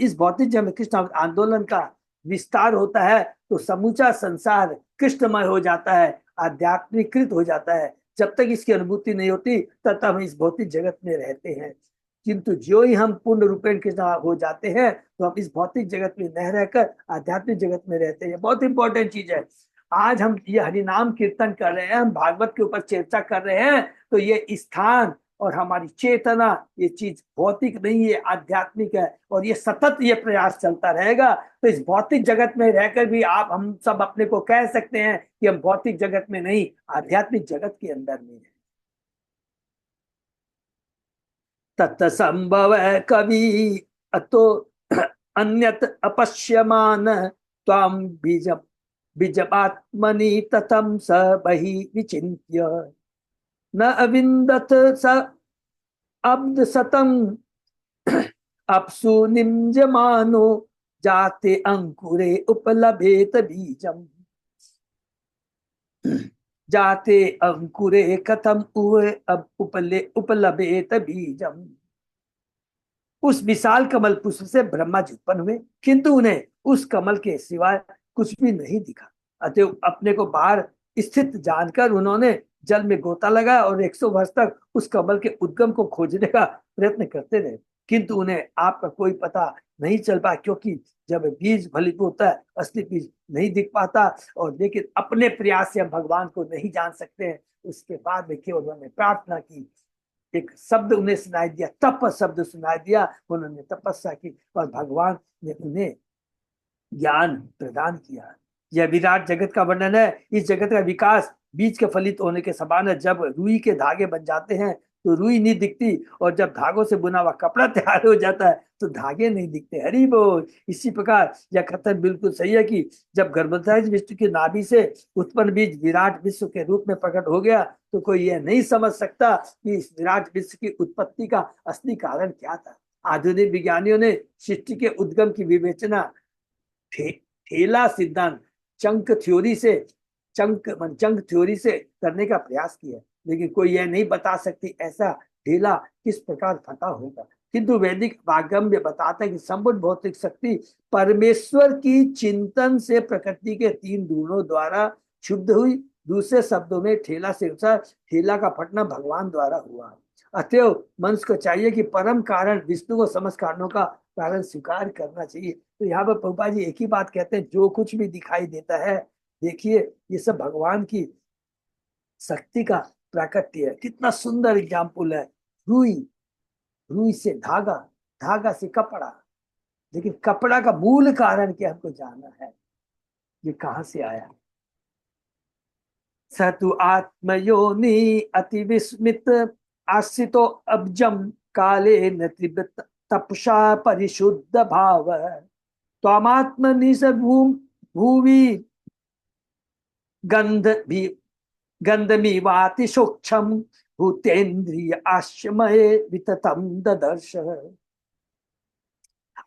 इस भौतिक जब कृष्ण आंदोलन का विस्तार होता है तो समूचा संसार कृष्णमय हो जाता है, आध्यात्मिकृत हो जाता है। जब तक इसकी अनुभूति नहीं होती तब तक हम इस भौतिक जगत में रहते हैं, किंतु जो ही हम पूर्ण रूपेण कृष्ण हो जाते हैं तो हम इस भौतिक जगत में न रहकर आध्यात्मिक जगत में रहते हैं। बहुत इंपॉर्टेंट चीज है। आज हम ये हरिनाम कीर्तन कर रहे हैं, हम भागवत के ऊपर चर्चा कर रहे हैं, तो ये स्थान और हमारी चेतना, ये चीज भौतिक नहीं है, आध्यात्मिक है और ये सतत ये प्रयास चलता रहेगा। तो इस भौतिक जगत में रहकर भी हम सब अपने को कह सकते हैं कि हम भौतिक जगत में नहीं, आध्यात्मिक जगत के अंदर में है। तत्संभव कवि अतो अन्यत अपश्यमान त्वाम बीजपात्मनि ततम स बहि विचिन्त्य न अविन्दत स अब्द सतम अपसु निम्जमानो जाते अंकुरे उपलभेत बीजम जाते अंकुरे कथम उपलभेत बीजम। उस विशाल कमल पुष्प से ब्रह्मा जी उत्पन्न हुए, किंतु उन्हें उस कमल के सिवाय कुछ भी नहीं दिखा। अतः अपने को बाहर स्थित जानकर उन्होंने जल में गोता लगाया और 100 वर्ष तक उस कमल के उद्गम को खोजने का प्रयत्न करते रहे, किंतु उन्हें आपका कोई पता नहीं चल पाया, क्योंकि जब बीज फलित होता है असली बीज नहीं दिख पाता। और लेकिन अपने प्रयास से हम भगवान को नहीं जान सकते हैं। उसके बाद में केवल उन्होंने प्रार्थना की, एक शब्द उन्हें सुनाई दिया, तप शब्द सुनाई दिया, उन्होंने तपस्या की और भगवान ने उन्हें ज्ञान प्रदान किया। यह विराट जगत का वर्णन है। इस जगत का विकास बीज के फलित होने के समान है। जब रुई के धागे बन जाते हैं तो रुई नहीं दिखती, और जब धागों से बुना हुआ कपड़ा तैयार हो जाता है तो धागे नहीं दिखते। हरि बोल। इसी प्रकार यह कथन बिल्कुल सही है कि जब गर्भवती विष्णु की नाभि से उत्पन्न बीज विराट विश्व के रूप में प्रकट हो गया तो कोई यह नहीं समझ सकता कि इस विराट विश्व की उत्पत्ति का असली कारण क्या था। आधुनिक विज्ञानियों ने सृष्टि के उद्गम की विवेचना ठेला सिद्धांत चंक थ्योरी से करने का प्रयास किया, लेकिन कोई यह नहीं बता सकती ऐसा ढेला किस प्रकार फटा होगा। किंतु वैदिक वाग्यम्य बताता है कि संपूर्ण भौतिक शक्ति परमेश्वर की चिंतन से प्रकृति के 3 गुणों द्वारा क्षुब्ध हुई। दूसरे शब्दों में ठेला से ठेला का फटना भगवान द्वारा हुआ। अतएव मनुष्य को चाहिए कि परम कारण विष्णु को समस्त कारणों का कारण स्वीकार करना चाहिए। तो यहाँ पर प्रभुपाद जी एक ही बात कहते हैं, जो कुछ भी दिखाई देता है देखिए ये सब भगवान की शक्ति का प्राकट्य है। कितना सुंदर एग्जाम्पल है। रुई से धागा, धागा से कपड़ा, लेकिन कपड़ा का मूल कारण क्या हमको जानना है, ये कहां से आया। सतु आत्मयोनि अति विस्मित आश्रितो अब्जम काले न तपसा परिशुद्ध भाव त्वामात्मनि स भूवि गंधमीवाति सूक्ष्म भूतेन्द्रिय आश्रमये विततम ददर्श।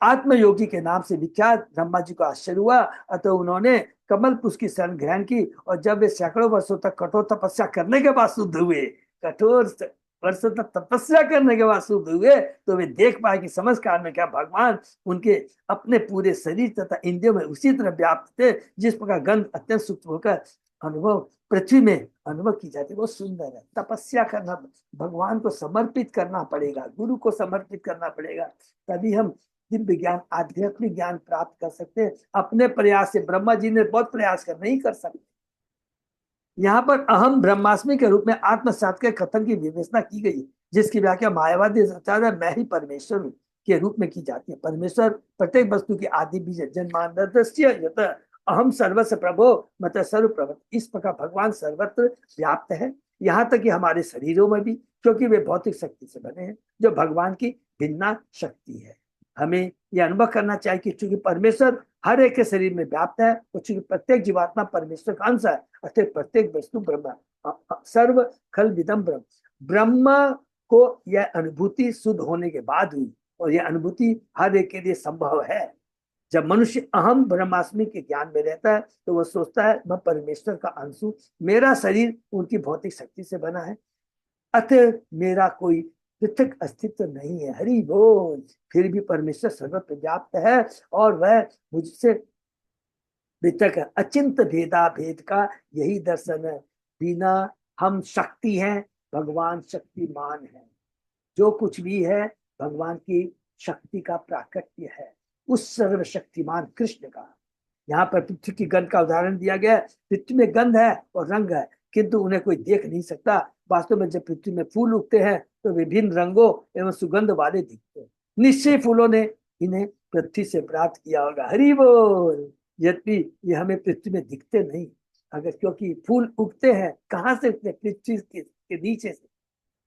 आत्मयोगी के नाम से विख्यात ब्रह्मा जी को आश्चर्य हुआ, अतः उन्होंने कमल पुष्प की शरण ग्रहण की। और जब वे सैकड़ों वर्षों तक कठोर तपस्या करने के बाद शुद्ध हुए, कठोर वर्षों तक तपस्या करने के बाद शुद्ध हुए, तो वे देख पाए कि समस्त काल में क्या भगवान उनके अपने पूरे शरीर तथा इंद्रियों में उसी तरह व्याप्त थे जिस प्रकार गंध अत्यंत सूक्ष्म होकर अनुभव पृथ्वी में अनुभव की जाती है। बहुत सुंदर है। तपस्या करना, भगवान को समर्पित करना पड़ेगा, गुरु को समर्पित करना पड़ेगा, तभी हम दिव्य ज्ञान, आध्यात्मिक ज्ञान प्राप्त कर सकते हैं अपने प्रयास से। ब्रह्मा जी ने बहुत प्रयास कर, नहीं कर सकते। यहाँ पर अहम ब्रह्मास्मि के रूप में आत्म साक्षात्कार कथन की विवेचना की गई, जिसकी व्याख्या मायावादी सत्याग्रह मैं ही परमेश्वर हूँ के रूप में की जाती है। परमेश्वर प्रत्येक वस्तु की आदि बीज जन्मांतरस्य यत अहम सर्वस्व प्रभो मत सर्वप्रभु। इस प्रकार भगवान सर्वत्र व्याप्त है, यहाँ तक कि हमारे शरीरों में भी, क्योंकि वे भौतिक शक्ति से बने हैं जो भगवान की भिन्ना शक्ति है। हमें यह अनुभव करना चाहिए कि चूंकि परमेश्वर हर एक के शरीर में व्याप्त है, तो चूंकि प्रत्येक जीवात्मा परमेश्वर का अंश है, अतः प्रत्येक वस्तु ब्रह्म सर्व खल विदम ब्रह्म। ब्रह्म को यह अनुभूति शुद्ध होने के बाद हुई, और यह अनुभूति हर एक के लिए संभव है। जब मनुष्य अहम ब्रह्मास्मि के ज्ञान में रहता है, तो वह सोचता है मैं परमेश्वर का अंश हूं, मेरा शरीर उनकी भौतिक शक्ति से बना है, अतः मेरा कोई पृथक अस्तित्व नहीं है। हरि बोल। फिर भी परमेश्वर सर्वत्र व्याप्त है और वह मुझसे पृथक है। अचिंत भेदा भेद का यही दर्शन है। बिना हम शक्ति हैं, भगवान शक्तिमान है। जो कुछ भी है भगवान की शक्ति का प्राकट्य है, उस सर्वशक्तिमान कृष्ण का। यहाँ पर पृथ्वी की गंध का उदाहरण दिया गया है। पृथ्वी में गंध है और रंग है, किंतु उन्हें कोई देख नहीं सकता। वास्तव में जब पृथ्वी में फूल उगते हैं तो विभिन्न रंगों एवं सुगंध वाले दिखते हैं। निश्चय फूलों ने इन्हें पृथ्वी से प्राप्त किया होगा। हरि बोल। यद्यपि ये हमें पृथ्वी में दिखते नहीं, अगर क्योंकि फूल उगते हैं कहाँ से उगते? पृथ्वी के नीचे से।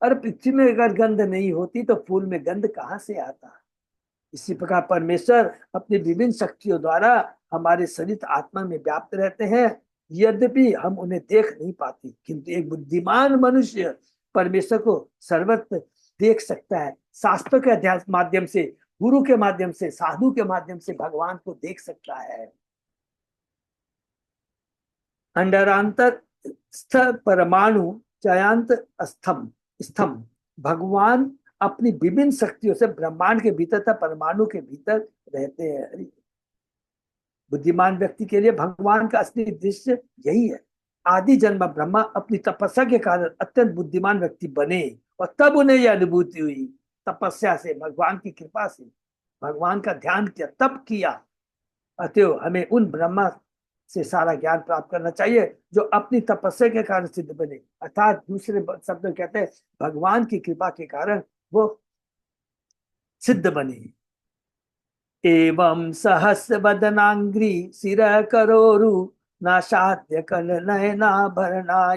और पृथ्वी में अगर गंध नहीं होती तो फूल में गंध कहाँ से आता? इसी प्रकार परमेश्वर अपनी विभिन्न शक्तियों द्वारा हमारे शरीर आत्मा में व्याप्त रहते हैं, यद्यपि हम उन्हें देख नहीं पाते, किंतु एक बुद्धिमान मनुष्य परमेश्वर को सर्वत्र देख सकता है। शास्त्रों के अध्यात्म माध्यम से, गुरु के माध्यम से, साधु के माध्यम से भगवान को देख सकता है। अंडरांतर स्थ परमाणु चयांत स्तंभ स्तंभ। भगवान अपनी विभिन्न शक्तियों से ब्रह्मांड के भीतर तथा परमाणु के भीतर रहते हैं। बुद्धिमान व्यक्ति के लिए भगवान का असली दृश्य यही है। आदि जन्म ब्रह्मा अपनी तपस्या के कारण अत्यंत बुद्धिमान व्यक्ति बने, और तब उन्हें यह अनुभूति हुई तपस्या से, भगवान की कृपा से। भगवान का ध्यान किया, तप किया। अतएव हमें उन ब्रह्मा से सारा ज्ञान प्राप्त करना चाहिए जो अपनी तपस्या के कारण सिद्ध बने, अर्थात दूसरे शब्द कहते हैं भगवान की कृपा के कारण वो सिद्ध बने। एवं सहस्र बदनांग्री सिर करोरु नाशाद्य कल नयनाभरणायुधान्यम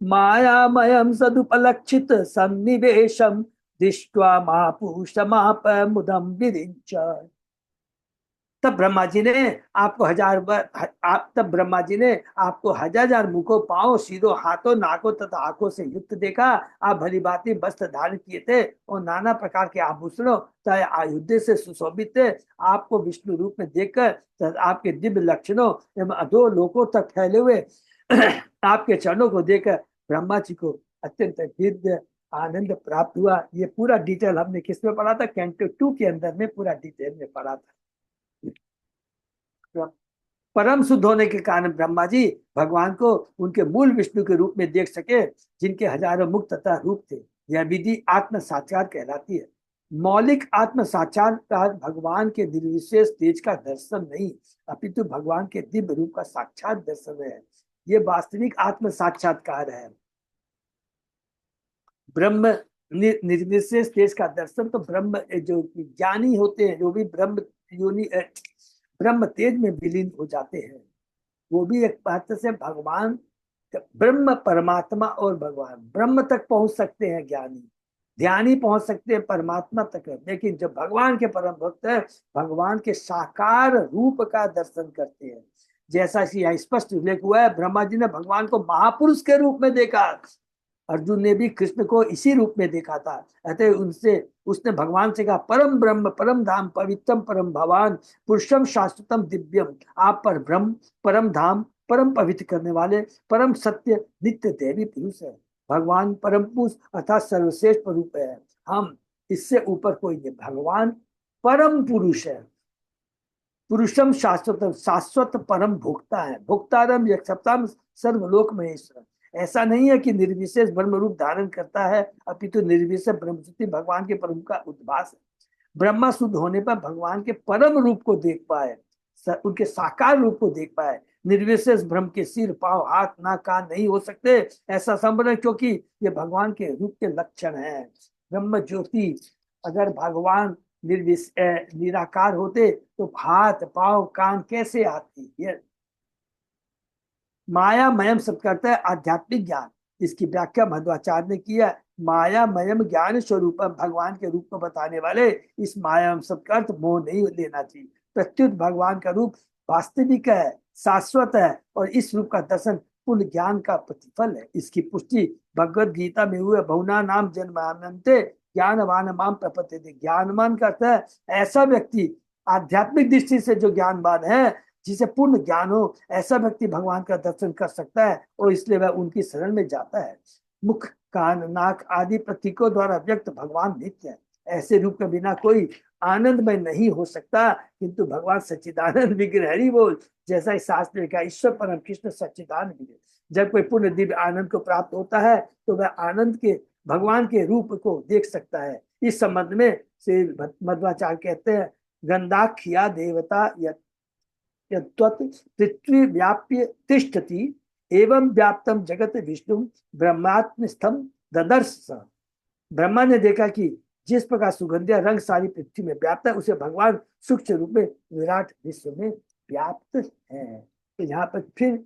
मायामयम सदुपलक्षित सन्निवेशम दृष्ट्वा महापुरुषमाप मुदम विरिंच। तब ब्रह्मा जी ने आपको हजार हजार मुखों, पांव, सिरों, हाथों, नाकों तथा आंखों से युक्त देखा। आप भली भांति वस्त्र धारण किए थे और नाना प्रकार के आभूषणों तथा आयुध से सुशोभित थे। आपको विष्णु रूप में देखकर आपके दिव्य लक्षणों एवं अधो लोकों तक फैले हुए आपके चरणों को देखकर ब्रह्मा जी को अत्यंत दिव्य आनंद प्राप्त हुआ। ये पूरा डिटेल हमने किस में पढ़ा था? कैंटो 2 के अंदर में पूरा डिटेल में पढ़ा था। परम शुद्ध होने के कारण ब्रह्मा जी भगवान को उनके मूल विष्णु के रूप में देख सके, जिनके हजारों मुख तथा रूप थे। यह विधि आत्म साक्षात्कार कहलाती है। मौलिक आत्म साक्षात्कार भगवान के निर्विशेष तेज का दर्शन नहीं, अपितु भगवान के दिव्य रूप का साक्षात दर्शन है। ये वास्तविक आत्म साक्षात्कार है। ब्रह्म निर्विशेष तेज का दर्शन तो ब्रह्म जो ज्ञानी होते हैं, जो भी ब्रह्म योनि ब्रह्म तेज में विलीन हो जाते हैं, वो भी एक बात से भगवान ब्रह्म परमात्मा और भगवान ब्रह्म तक पहुंच सकते हैं। ज्ञानी ध्यानी पहुंच सकते हैं परमात्मा तक, लेकिन जब भगवान के परम भक्त है, भगवान के साकार रूप का दर्शन करते हैं। जैसा कि यहाँ स्पष्ट उल्लेख हुआ है, ब्रह्मा जी ने भगवान को महापुरुष के रूप में देखा, अर्जुन ने भी कृष्ण को इसी रूप में देखा था। अतः उसने भगवान से कहा, परम ब्रह्म परम धाम पवित्रम परम भवान पुरुषम शाश्वतम दिव्यम। आप पर ब्रह्म, परम धाम, परम पवित्र करने वाले, परम सत्य, नित्य देवी पुरुष है। भगवान परम पुरुष अर्थात सर्वश्रेष्ठ रूप है। हम इससे ऊपर कोई नहीं। भगवान परम पुरुष है। पुरुषम शाश्वतम, शाश्वत परम भोक्ता है। भोक्तारम यक्षप्ताम सर्वलोक महेश्वर। ऐसा नहीं है कि निर्विशेष ब्रह्म रूप धारण करता है, अपितु निर्विशेष ब्रह्मज्योति भगवान के परम का उद्भास है। ब्रह्मा शुद्ध होने पर भगवान के परम रूप को देख पाए, उनके साकार रूप को देख पाए। निर्विशेष ब्रह्म के सिर पांव हाथ नाक कान नहीं हो सकते, ऐसा संभव है, क्योंकि ये भगवान के रूप के लक्षण है। ब्रह्म ज्योति, अगर भगवान निराकार होते तो हाथ पांव कान कैसे आती? ये माया मयम सब करता है आध्यात्मिक ज्ञान। इसकी व्याख्या मध्वाचार्य ने किया। माया मयम ज्ञान स्वरूप, भगवान के रूप को बताने वाले इस माया सब का अर्थ मोह नहीं लेना चाहिए। प्रत्युत भगवान का रूप वास्तविक है, शाश्वत है, और इस रूप का दर्शन पूर्ण ज्ञान का प्रतिफल है। इसकी पुष्टि भगवत गीता में हुए बहुना नाम जन्मानंते ज्ञानवान माम प्रपद्यते। ज्ञानवान का अर्थ है ऐसा व्यक्ति, आध्यात्मिक दृष्टि से जो ज्ञानवान है, जिसे पूर्ण ज्ञान हो, ऐसा व्यक्ति भगवान का दर्शन कर सकता है, और इसलिए वह उनकी शरण में जाता है। मुख कान नाक आदि प्रतीकों द्वारा व्यक्त भगवान नित्य है। ऐसे रूप के बिना कोई आनंदमय नहीं हो सकता, किंतु भगवान सच्चिदानंद विग्रह, हरि बोल, जैसा इस शास्त्र का ईश्वर परम कृष्ण सच्चिदानंद विग्रह। जब कोई पूर्ण दिव्य आनंद को प्राप्त होता है तो वह आनंद के भगवान के रूप को देख सकता है। इस संबंध में श्री मध्वाचार्य कहते हैं, गंधाख्या देवता पृथ्वी व्याप्य तिष्ठति एवं व्याप्तम जगत विष्णु ब्रह्मात्मस्थम ददर्श। ब्रह्मा ने देखा कि जिस प्रकार सुगंधिया रंग सारी पृथ्वी में व्याप्त है, उसे भगवान सूक्ष्म रूप में विराट विश्व में व्याप्त है। तो यहाँ पर फिर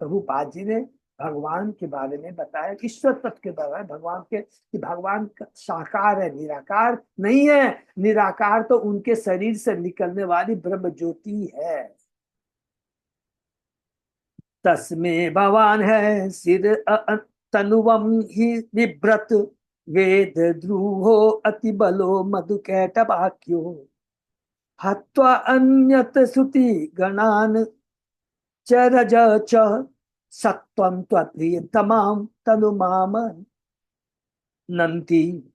प्रभुपाद जी ने भगवान के बारे में बताया, ईश्वर तत्व के बारे में, भगवान के, कि भगवान साकार है, निराकार नहीं है। निराकार तो उनके शरीर से निकलने वाली ब्रह्म ज्योति है। तस्मे भवान है सिर तनुवम ही विभ्रत, वेद द्रुहो अति बलो मधु कैटवाक्यो, हत्वा अन्यत श्रुति गणान चरज च सत्वं त्वप्रिय तमाम तनुमाम नंती।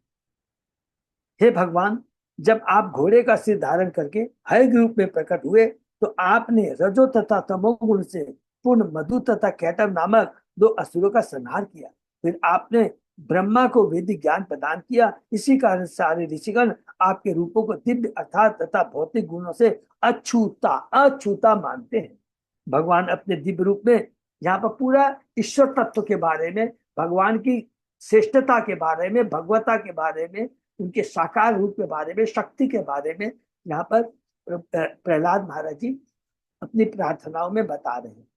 हे भगवान, जब आप घोड़े का सिर धारण करके हय रूप में प्रकट हुए, तो आपने रजो तथा तमोगुण से पूर्ण मधु तथा कैटव नामक दो असुरों का संहार किया। फिर आपने ब्रह्मा को वैदिक ज्ञान प्रदान किया। इसी कारण सारे ऋषिगण आपके रूपों को दिव्य अर्थात तथा भौतिक गुणों से अछूता अछूता मानते हैं। भगवान अपने दिव्य रूप में यहाँ पर पूरा ईश्वर तत्व के बारे में, भगवान की श्रेष्ठता के बारे में, भगवता के बारे में, उनके साकार रूप के बारे में, शक्ति के बारे में यहाँ पर प्रहलाद महाराज जी अपनी प्रार्थनाओं में बता रहे हैं।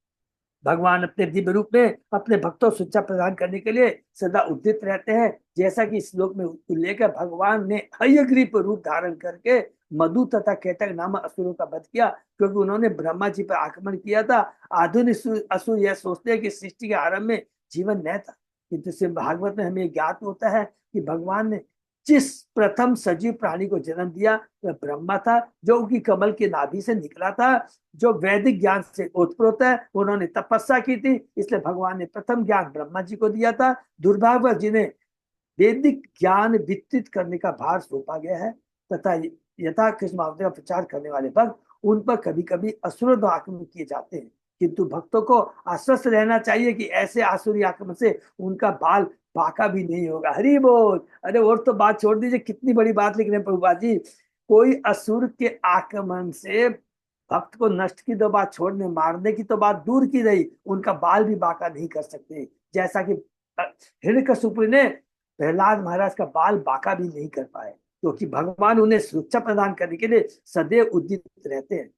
भगवान अपने दिव्य रूप में अपने भक्तों को शिक्षा प्रदान करने के लिए सदा उद्यत रहते हैं। जैसा कि इस श्लोक में उल्लेख है, भगवान ने हयग्रीव रूप धारण करके मधु तथा केटक नामक असुरों का वध किया, क्योंकि उन्होंने ब्रह्मा जी पर आक्रमण किया था। आधुनिक असुर यह सोचते हैं कि सृष्टि के आरंभ में जीवन न था, किंतु भागवत में हमें ज्ञात होता है कि भगवान ने जिस प्रथम सजीव प्राणी को जन्म दिया वह ब्रह्मा था, जो उनकी कमल के नाभि से निकला था, जो वैदिक ज्ञान से ओतप्रोत है। उन्होंने तपस्या की थी, इसलिए भगवान ने प्रथम ज्ञान ब्रह्मा जी को दिया था। दुर्भाग्य जिन्हें वैदिक ज्ञान विस्तृत करने का भार सौंपा गया है तथा यथा कृष्ण भाव का प्रचार करने वाले भक्त, उन पर कभी कभी असुरों द्वारा आक्रमण किए जाते हैं, किंतु भक्तों को आश्वस्त रहना चाहिए कि ऐसे आसुरी आक्रमण से उनका बाल बाका भी नहीं होगा। हरि बोल। अरे और तो बात छोड़ दीजिए, कितनी बड़ी बात लिख रहे हैं प्रभुपाद जी। कोई असुर के आक्रमण से भक्त को नष्ट की तो बात छोड़ने, मारने की तो बात दूर की रही, उनका बाल भी बाका नहीं कर सकते। जैसा कि हिरण्यकशिपु ने प्रहलाद महाराज का बाल बाका भी नहीं कर पाए, क्योंकि भगवान उन्हें सुरक्षा प्रदान करने के लिए सदैव उद्यत रहते हैं।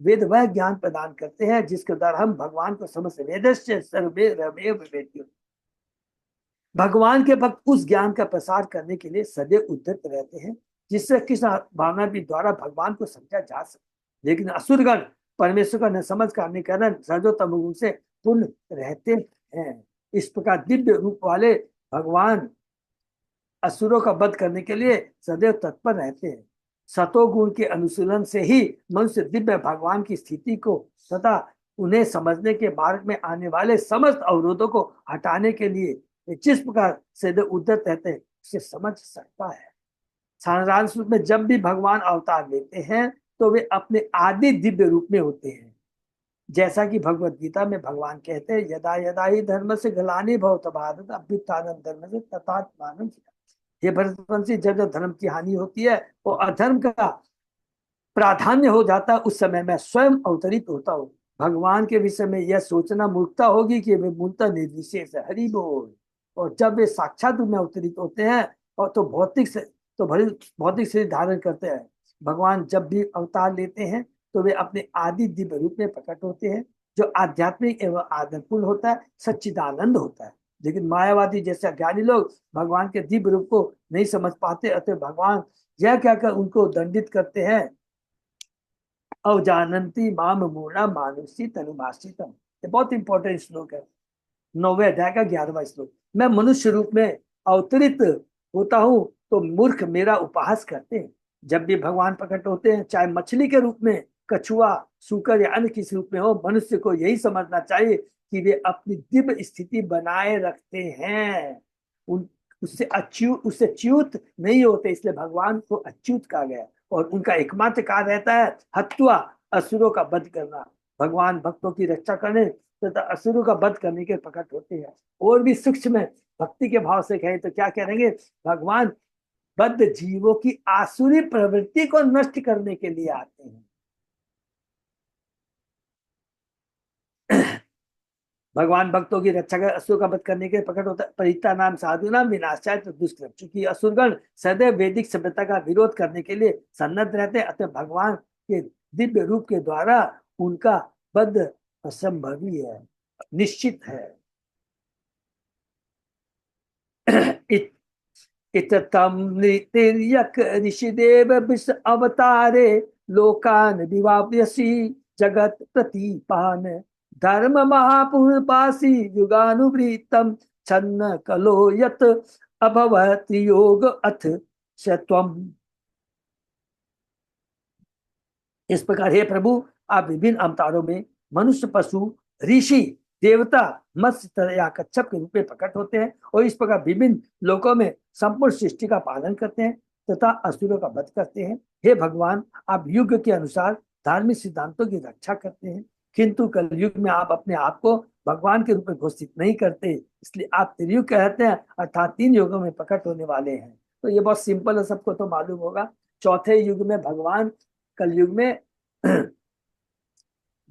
वेद वह ज्ञान प्रदान करते हैं जिसके द्वारा हम भगवान को समझ वेदस्य सर्वे रमेव वेद्यो। भगवान के भक्त उस ज्ञान का प्रसार करने के लिए सदैव उद्यत रहते हैं, जिससे कृष्ण भावना भी द्वारा भगवान को समझा जा सके। लेकिन असुरगण परमेश्वर का न समझ करने के कारण रजो तमोगुण से पूर्ण रहते हैं। इस प्रकार दिव्य रूप वाले भगवान असुरों का वध करने के लिए सदैव तत्पर रहते हैं। सतोगुण के अनुशीलन से ही मनुष्य दिव्य भगवान की स्थिति को तथा उन्हें समझने के मार्ग में आने वाले समस्त अवरोधों को हटाने के लिए जिस प्रकार सदैव उद्यत रहते हैं उसे समझ सकता है। सारांश रूप में जब भी भगवान अवतार लेते हैं तो वे अपने आदि दिव्य रूप में होते हैं। जैसा कि भगवत गीता में भगवान कहते हैं, यदा यदा ही धर्म से ग्लानि भवति भारत अभ्युत्थानं धर्मस्य तथात्मानं। हे भरतवंशी, जब जब धर्म की हानि होती है और अधर्म का प्राधान्य हो जाता है, उस समय मैं स्वयं अवतरित होता हूँ। भगवान के विषय में यह सोचना मूर्खता होगी कि वे मूलतः निर्विशेष है। हरि बोल। और जब वे साक्षात रूप में अवतरित होते हैं और तो भले भौतिक शरीर धारण करते हैं। भगवान जब भी अवतार लेते हैं तो वे अपने आदि दिव्य रूप में प्रकट होते हैं, जो आध्यात्मिक एवं आदरपूर्ण होता है, सच्चिदानंद होता है। लेकिन मायावादी जैसे अज्ञानी लोग भगवान के दिव्य रूप को नहीं समझ पाते, अतः भगवान यह कहकर उनको दंडित करते हैं, अवजानंती माम मूढ़ा मानुषी तनुभाषितम। ये बहुत इंपॉर्टेंट श्लोक है, 9वें अध्याय का 11वां श्लोक। मैं मनुष्य रूप में अवतरित होता हूँ तो मूर्ख मेरा उपहास करते हैं। जब भी भगवान प्रकट होते हैं, चाहे मछली के रूप में, कछुआ, सूकर या अन्य किसी रूप में हो, मनुष्य को यही समझना चाहिए कि वे अपनी दिव्य स्थिति बनाए रखते हैं। उन उससे च्युत नहीं होते, इसलिए भगवान को अच्युत कहा गया। और उनका एकमात्र कार्य रहता है हत्वा, असुरों का वध करना। भगवान भक्तों की रक्षा करने तथा असुरों का वध करने के प्रकट होते हैं। और भी सूक्ष्म भक्ति के भाव से कहें तो क्या कहेंगे, भगवान बद्ध जीवों की आसुरी प्रवृत्ति को नष्ट करने के लिए आते हैं। भगवान भक्तों की रक्षा कर असुर का वध करने के प्रकट होता है। परिता नाम साधु नाम विनाशाय तो दुष्कृत। चूंकि असुरगण सदैव वैदिक सभ्यता का विरोध करने के लिए सन्नद्ध रहते हैं, अतः भगवान के दिव्य रूप के द्वारा उनका वध असंभवी है, निश्चित है। इततम नृतिर्यक ऋषिदेव विष अवतारे लोकान विवाव्यसी जगत प्रतिपान धर्म महापुरपासी युगानुवृत्तम छन्न कलो यत अभवत योग अथ सत्वम। इस प्रकार हे प्रभु, आप विभिन्न अवतारों में मनुष्य, पशु, ऋषि, देवता, मत्स्य या कच्छप के रूप में प्रकट होते हैं और इस प्रकार विभिन्न लोकों में संपूर्ण सृष्टि का पालन करते हैं तथा असुरों का वध करते हैं। हे भगवान, आप युग के अनुसार धार्मिक सिद्धांतों की रक्षा करते हैं, किंतु कलयुग में आप अपने आप को भगवान के रूप में घोषित नहीं करते, इसलिए आप त्रियुग कहते हैं, अर्थात 3 युगों में प्रकट होने वाले हैं। तो ये बहुत सिंपल है, सबको तो मालूम होगा। चौथे युग में भगवान कलयुग में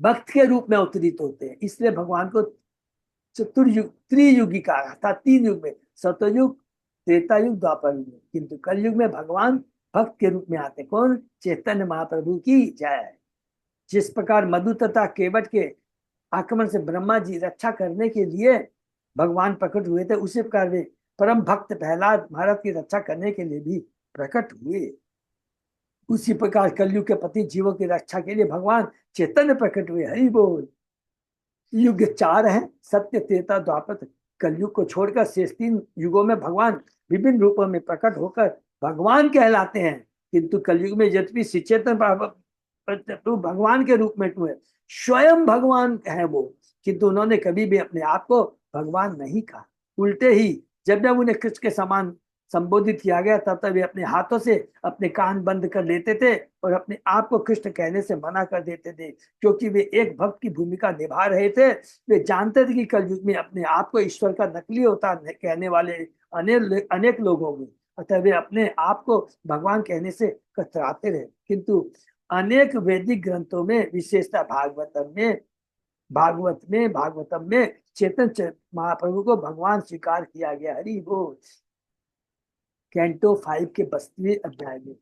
भक्त के रूप में अवतरित होते हैं, इसलिए भगवान को चतुर्युग त्रियुगी कहा, अर्थात 3 युग में, सतयुग, त्रेता युग, द्वापर युग। किंतु कलयुग में भगवान भक्त के रूप में आते। कौन? चैतन्य महाप्रभु की जय। जिस प्रकार मधु तथा केवट के आक्रमण से ब्रह्मा जी रक्षा करने के लिए भगवान प्रकट हुए थे, उसी प्रकार वे परम भक्त प्रहलाद महाराज की रक्षा करने के लिए भी प्रकट हुए। उसी प्रकार कलयुग के पति जीवों की रक्षा के लिए भगवान चैतन्य प्रकट हुए। हरि बोल। युग 4 है, सत्य, त्रेता, द्वापर। कलयुग को छोड़कर शेष 3 युगों में भगवान विभिन्न रूपों में प्रकट होकर भगवान कहलाते हैं। किंतु कलयुग में यद्यपि सचेतन प्रभु भगवान के रूप में हुए, स्वयं भगवान है वो, किंतु उन्होंने कभी भी अपने आप को भगवान नहीं कहा। उल्टे ही जब जब उन्हें कृष्ण के समान संबोधित किया गया तब तब वे अपने हाथों से अपने कान बंद कर लेते थे और अपने आप को कृष्ण कहने से मना कर देते थे, क्योंकि वे एक भक्त की भूमिका निभा रहे थे। वे जानते थे कि कलयुग में अपने आप को ईश्वर का नकली अवतार कहने वाले अनेक लोग होंगे, अतः वे अपने आप को भगवान कहने से कतराते रहे। किंतु अनेक वैदिक ग्रंथों में, विशेषतः भागवतम में चैतन्य महाप्रभु को भगवान स्वीकार किया गया। हरि बोल। कैंटो 5 के 32वें अध्याय में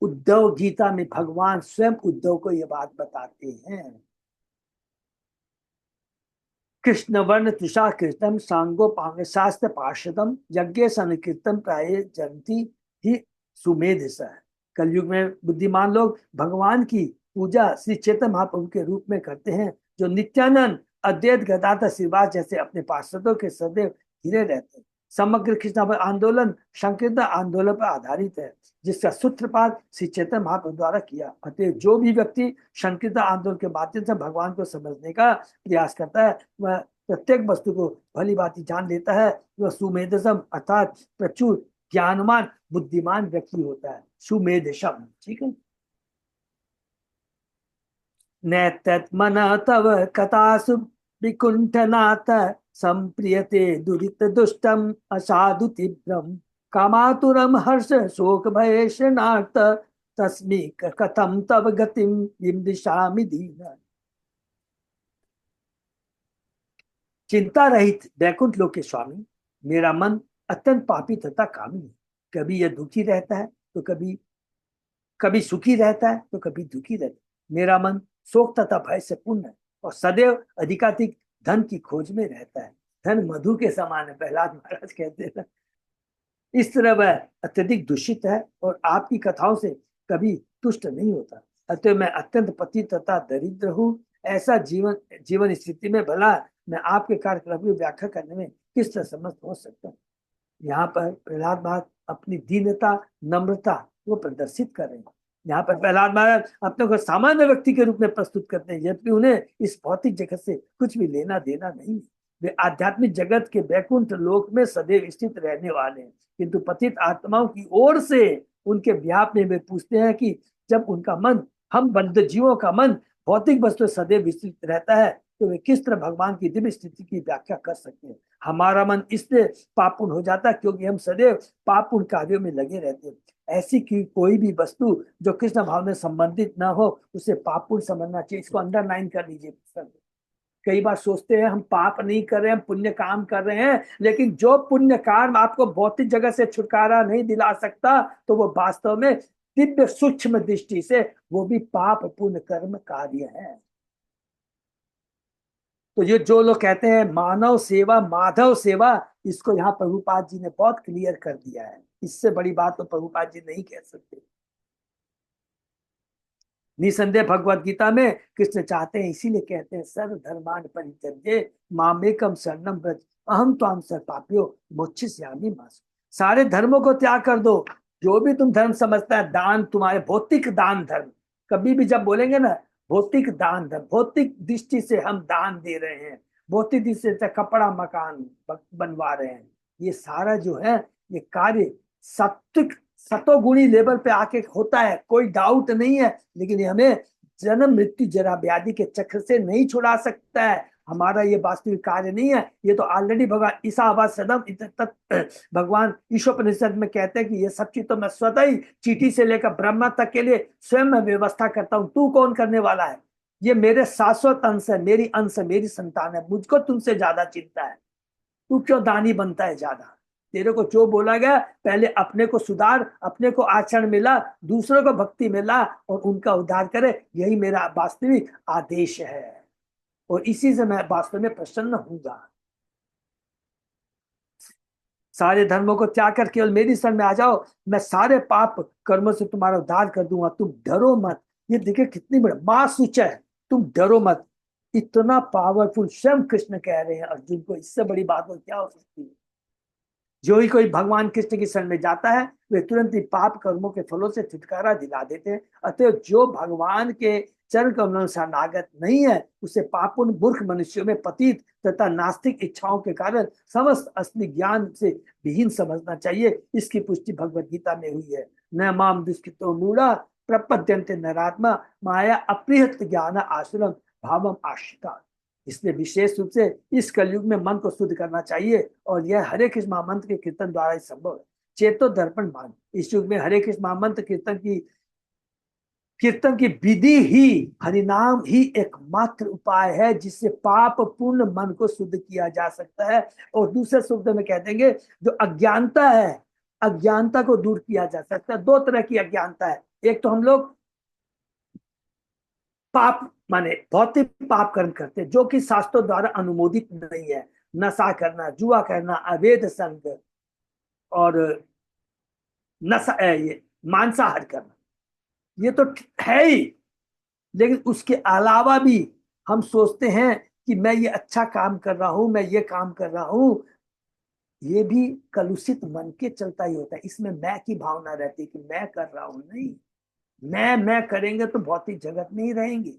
उद्धव गीता में भगवान स्वयं उद्धव को यह बात बताते हैं। कृष्ण वर्ण तुषार कृतम सांगो पांग शास्त्र पार्षदम यज्ञ संकीर्तन प्राय जंती ही सुमेध स। कलयुग में बुद्धिमान लोग भगवान की पूजा श्री चैतन्य महाप्रभु के रूप में करते हैं, जो नित्यानंद, अद्वैत गदाधर श्रीवास जैसे अपने पार्षदों के सदैव घिरे रहते हैं। समग्र कृष्ण आंदोलन संकीर्तन आंदोलन पर आधारित है, जिसका सूत्रपात श्री चैतन्य महाप्रभु द्वारा किया। अतः जो भी व्यक्ति संकीर्तन आंदोलन के माध्यम से भगवान को समझने का प्रयास करता है, वह प्रत्येक वस्तु को भली भांति जान लेता है। वह सुमेधसम अर्थात प्रचुर ज्ञानवान बुद्धिमान व्यक्ति होता है। सुमेधसम, ठीक है। नैतत्मन तव कथासु विकुंठनाथ संप्रियते दुरित दुष्टम असाधु तीव्रम कामातुरम हर्ष शोक भय शनाक्त तस्मी कथम तव गतिम दिशामि दीना। चिंता रहित वैकुंठ लोक के स्वामी, मेरा मन अत्यंत पापी तथा कामी है। कभी यह दुखी रहता है तो कभी कभी सुखी रहता है तो कभी दुखी रहता है। मेरा मन शोक तथा भय से पूर्ण है और सदैव अधिकाधिक धन की खोज में रहता है। धन मधु के समान है, प्रहलाद महाराज कहते हैं। इस तरह वह अत्यधिक दूषित है और आपकी कथाओं से कभी तुष्ट नहीं होता। अतः मैं अत्यंत पतित तथा दरिद्र हूँ। ऐसा जीवन जीवन स्थिति में भला मैं आपके कार्यक्रम की व्याख्या करने में किस तरह समर्थ हो सकता हूँ। यहाँ पर प्रहलाद महाराज अपनी दीनता नम्रता वो प्रदर्शित कर रहे हैं। यहाँ पर प्रहलाद महाराज अपने को सामान्य व्यक्ति के रूप में प्रस्तुत करते हैं, जबकि उन्हें इस भौतिक जगत से कुछ भी लेना देना नहीं। वे आध्यात्मिक जगत के वैकुंठ लोक में सदैव स्थित रहने वाले हैं, किंतु पतित आत्माओं की ओर से उनके ब्याह में वे पूछते हैं कि जब उनका मन, हम बद्ध जीवों का मन भौतिक वस्तु सदैव विस्तृत रहता है, तो वे किस तरह भगवान की दिव्य स्थिति की व्याख्या कर सकते हैं। हमारा मन इसलिए पापूर्ण हो जाता है क्योंकि हम सदैव पापूर्ण कार्यों में लगे रहते हैं। ऐसी की कोई भी वस्तु जो कृष्ण भाव में संबंधित ना हो उसे पापूर्ण समझना चाहिए। इसको अंडरलाइन कर लीजिए। कई बार सोचते हैं हम पाप नहीं कर रहे हैं, हम पुण्य काम कर रहे हैं, लेकिन जो पुण्य काम आपको भौतिक जगत से छुटकारा नहीं दिला सकता तो वो वास्तव में दिव्य सूक्ष्म दृष्टि से वो भी पाप पुण्य कर्म कार्य है। तो ये जो लोग कहते हैं मानव सेवा माधव सेवा, इसको यहाँ प्रभुपाद जी ने बहुत क्लियर कर दिया है। इससे बड़ी बात तो प्रभुपाद जी नहीं कह सकते। निसंदेह भगवत गीता में कृष्ण चाहते हैं, इसीलिए कहते हैं सर्व धर्मान परित्यज्य मामेकम शरणम व्रज अहम त्वाम सर्व पापियो मोक्षयिष्यामि मा शुचः। सारे धर्मों को त्याग कर दो। जो भी तुम धर्म समझता है, दान तुम्हारे भौतिक दान धर्म, कभी भी जब बोलेंगे ना भौतिक दान धर्म, भौतिक दृष्टि से हम दान दे रहे हैं, भौतिक दृष्टि से कपड़ा मकान बनवा रहे हैं, ये सारा जो है ये कार्य सात्विक सतोगुणी लेवल पे आके होता है, कोई डाउट नहीं है। लेकिन ये हमें जन्म मृत्यु जरा व्याधि के चक्र से नहीं छुड़ा सकता है। हमारा ये वास्तविक कार्य नहीं है। ये तो ऑलरेडी भगवान ईसावाद सदम भगवान ईशोपनिषद में कहते हैं कि ये सब चीज तो मैं स्वतः ही चीटी से लेकर ब्रह्मा तक के लिए स्वयं मैं व्यवस्था करता हूँ। तू कौन करने वाला है? ये मेरे शाश्वत अंश है, मेरी अंश है, मेरी संतान है। मुझको तुमसे ज्यादा चिंता है। तू क्यों दानी बनता है ज्यादा? तेरे को जो बोला गया पहले अपने को सुधार, अपने को आचरण मिला, दूसरों को भक्ति मिला और उनका उद्धार करे, यही मेरा वास्तविक आदेश है और इसी से मैं वास्तव में प्रसन्न हूंगा। सारे धर्मों को त्याग कर केवल मेरी शरण में आ जाओ, मैं सारे पाप कर्मों से तुम्हारा उद्धार कर दूंगा। तुम डरो मत। ये देखिए कितनी बड़ी मां सूचा है, तुम डरो मत। इतना पावरफुल स्वयं कृष्ण कह रहे हैं अर्जुन को। इससे बड़ी बात और क्या हो सकती है? जो ही कोई भगवान कृष्ण की शरण में जाता है वे तुरंत ही पाप कर्मों के फलों से छुटकारा दिला देते हैं। अतः जो भगवान के चरण कमलों से अनागत नहीं है उसे पापुन मूर्ख मनुष्यों में पतित तथा नास्तिक इच्छाओं के कारण समस्त असली ज्ञान से विहीन समझना चाहिए। इसकी पुष्टि भगवत गीता में हुई है। न माम दुष्कृतो मूढ़ा प्रपद्यन्ते नरात्मा माया अप्रियत ज्ञान आश्रम भावम आश्रिता। इसलिए विशेष रूप से इस कलयुग में मन को शुद्ध करना चाहिए और यह हरे कृष्ण महामंत्र के कीर्तन द्वारा ही संभव है। चेतो दर्पण मान, इस युग में हरे कृष्ण महामंत्र कीर्तन की विधि ही हरिनाम ही एकमात्र उपाय है जिससे पाप पूर्ण मन को शुद्ध किया जा सकता है। और दूसरे शब्द में कह देंगे जो अज्ञानता है, अज्ञानता को दूर किया जा सकता है। दो तरह की अज्ञानता है। एक तो हम लोग पाप माने भौतिक पाप कर्म करते जो कि शास्त्रों द्वारा अनुमोदित नहीं है। नशा करना, जुआ करना, अवैध संग और नशा ये मांसाहार करना, ये तो है ही। लेकिन उसके अलावा भी हम सोचते हैं कि मैं ये अच्छा काम कर रहा हूं, मैं ये काम कर रहा हूं। ये भी कलुषित मन के चलता ही होता है। इसमें मैं की भावना रहती है कि मैं कर रहा हूं। नहीं, मैं करेंगे तो भौतिक जगत में ही रहेंगे।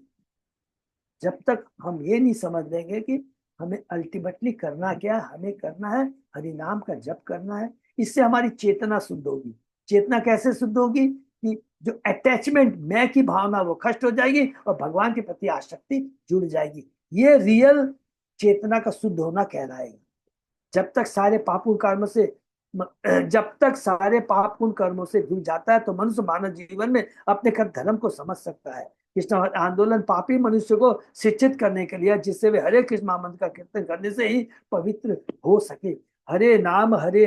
जब तक हम ये नहीं समझ लेंगे कि हमें अल्टीमेटली करना क्या, हमें करना है हरि नाम का जप करना है। इससे हमारी चेतना शुद्ध होगी। चेतना कैसे शुद्ध होगी कि जो अटैचमेंट मैं की भावना वो खष्ट हो जाएगी और भगवान के प्रति आसक्ति जुड़ जाएगी। ये रियल चेतना का शुद्ध होना कहलाएगा। जब तक सारे पापों कर्म से जब तक सारे पाप पुण्य कर्मों से जुड़ जाता है तो मनुष्य मानव जीवन में अपने कर धर्म को समझ सकता है। कृष्ण आंदोलन पापी मनुष्य को शिक्षित करने के लिए, जिससे वे हरे कृष्ण महामंत्र का कीर्तन करने से ही पवित्र हो सके। हरे नाम हरे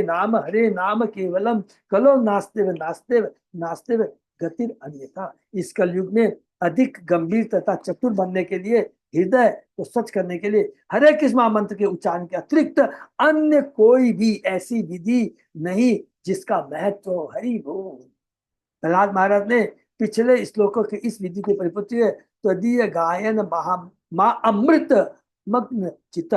नाम केवलम कलो नास्ते नास्ते नास्ते गतिर अन्यथा। इस कलयुग में अधिक गंभीर तथा चतुर बनने के लिए, हृदय को स्वच्छ करने के लिए हरे कृष्ण महामंत्र के उच्चारण के अतिरिक्त अन्य कोई भी ऐसी विधि नहीं जिसका महत्व हो। हरि बोल। प्रहलाद महाराज ने पिछले श्लोकों के इस विधि की परिपूर्ति है, तदीय गायन महा अमृत मग्न चित्त।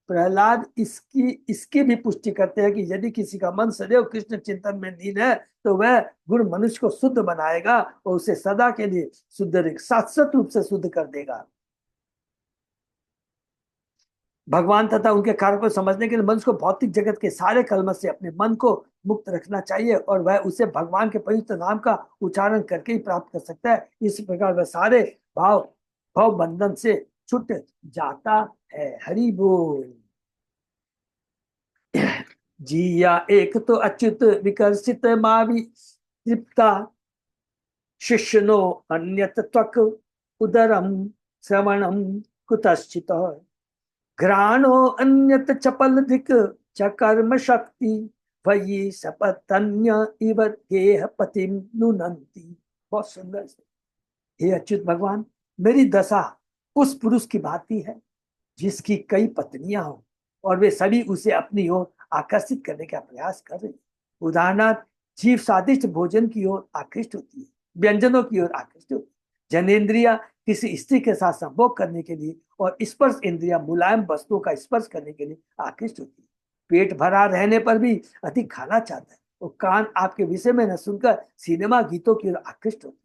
प्रहलाद इसकी इसकी भी पुष्टि करते हैं कि यदि किसी का मन सदैव कृष्ण चिंतन में लीन है तो वह गुण मनुष्य को शुद्ध बनाएगा और उसे सदा के लिए शुद्ध शाश्वत रूप से शुद्ध कर देगा। भगवान तथा उनके कार्य को समझने के लिए मनुष्य को भौतिक जगत के सारे कलमश से अपने मन को मुक्त रखना चाहिए और वह उसे भगवान के पवित्र नाम का उच्चारण करके ही प्राप्त कर सकता है। इस प्रकार वह सारे भाव भाव बंधन से छूट जाता है। हरि बोल। जिया एक तो अच्युत विकर्षित मावी तृप्ता शिष्यनो अन्यत त्वक उदरम श्रवणम कुतश्चित घ्राणो अन्यत चपल धिक च कर्म शक्ति वही सपतन्य इव गेह पतिम नुनंती। बहुत सुंदर से। हे अच्युत भगवान, मेरी दशा उस पुरुष की भांति है जिसकी कई पत्नियां हो और वे सभी उसे अपनी ओर आकर्षित करने का प्रयास कर रही। उदाहरणार्थ, जीव स्वादिष्ट भोजन की ओर आकृष्ट होती है, व्यंजनों की ओर आकृष्ट होती है। जनेन्द्रिया किसी स्त्री के साथ संभोग करने के लिए और स्पर्श इंद्रिया मुलायम वस्तुओं का स्पर्श करने के लिए आकृष्ट होती है। पेट भरा रहने पर भी अधिक खाना चाहता है और कान आपके विषय में न सुनकर सिनेमा गीतों की ओर आकृष्ट होती है।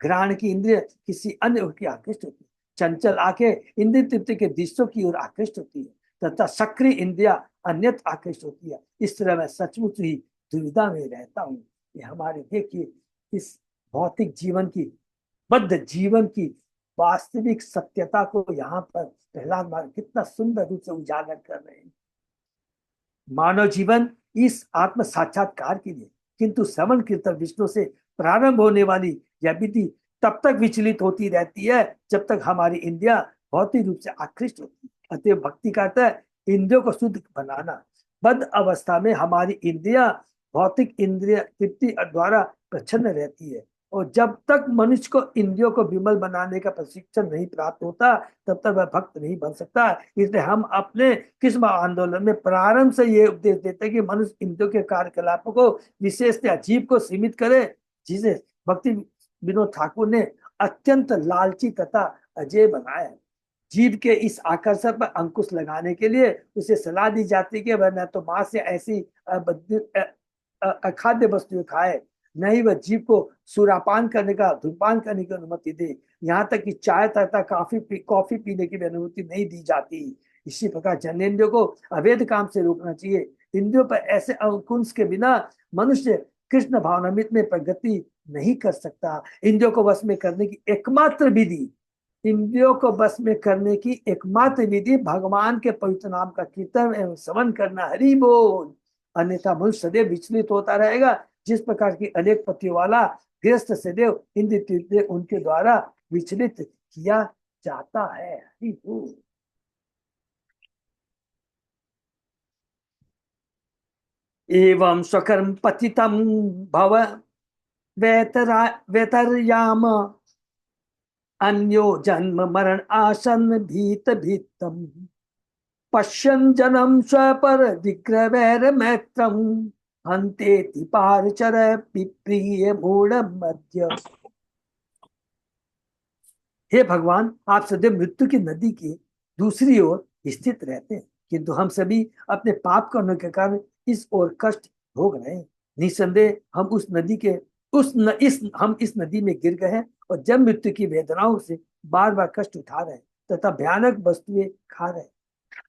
घ्राण की इंद्रिय किसी अन्य ओर की आकृष्ट होती है। चंचल आंखें इंद्रिय तृप्ति के दृश्यों की ओर आकृष्ट होती है तथा सक्रिय इंद्रिया अन्यत्र आकृष्ट होती है। इस तरह मैं सचमुच ही दुविधा में रहता हूँ। ये हमारे देखिए इस भौतिक जीवन की, बद्ध जीवन की वास्तविक सत्यता को यहाँ पर प्रहलाद महाराज कितना सुंदर रूप से उजागर कर रहे हैं। मानव जीवन इस आत्म साक्षात्कार के लिए, किंतु श्रवण कीर्तन विष्णु से प्रारंभ होने वाली यह विधि तब तक विचलित होती रहती है जब तक हमारी इंद्रिया भौतिक रूप से आकृष्ट होती है। अतः भक्ति करता है इंद्रियों को शुद्ध बनाना। बद्ध अवस्था में हमारी इंद्रिया भौतिक इंद्रिय तृप्ति द्वारा प्रच्छन्न रहती है और जब तक मनुष्य को इंद्रियों को विमल बनाने का प्रशिक्षण नहीं प्राप्त होता तब तक वह भक्त नहीं बन सकता। इसलिए हम अपने किस्म आंदोलन में प्रारंभ से ये उपदेश देते हैं कि मनुष्य इंद्रियों के कार्यकलापों को विशेषतः जीव को सीमित करे, जिसे भक्ति विनोद ठाकुर ने अत्यंत लालची तथा अजय बनाया है। जीव के इस आकर्षण पर अंकुश लगाने के लिए उसे सलाह दी जाती है कि वह न तो मांस से ऐसी अखाद्य वस्तुएं खाए, न ही वह जीव को सुरापान करने का धूमपान करने की अनुमति दे। यहाँ तक कि चाय तथा कॉफी पीने की भी अनुमति नहीं दी जाती। इसी प्रकार जनेन्द्रियों को अवैध काम से रोकना चाहिए। इंद्रियों पर ऐसे अंकुश के बिना मनुष्य कृष्ण भावनामृत में प्रगति नहीं कर सकता। इंद्रियों को वश में करने की एकमात्र विधि, इंद्रियों को बस में करने की एकमात्र विधि भगवान के पवित्र नाम का कीर्तन एवं श्रवण करना। हरि बोल। अन्यथा मनुष्य सदैव विचलित होता रहेगा। जिस प्रकार की अनेक पतियों वाला गृहस्थ सदैव इंद्रिय उनके द्वारा विचलित किया जाता है। हरि बोल। एवं स्वकर्म पतितम भव वेतरयाम अन्यो जन्म मरण आसन भीत भीतम पश्यन् जनम स्वपर विग्रह मैत्रम हंते पारचर विप्रिय मूढ़ मध्य। हे भगवान, आप सदैव मृत्यु की नदी की दूसरी ओर स्थित रहते हैं, किंतु हम सभी अपने पाप करने के कारण इस ओर कष्ट भोग रहे हैं। निसंदेह हम उस नदी के हम इस नदी में गिर गए हैं और जब मृत्यु की वेदनाओं से बार बार कष्ट उठा रहे हैं तथा भयानक वस्तुएं खा रहे हैं।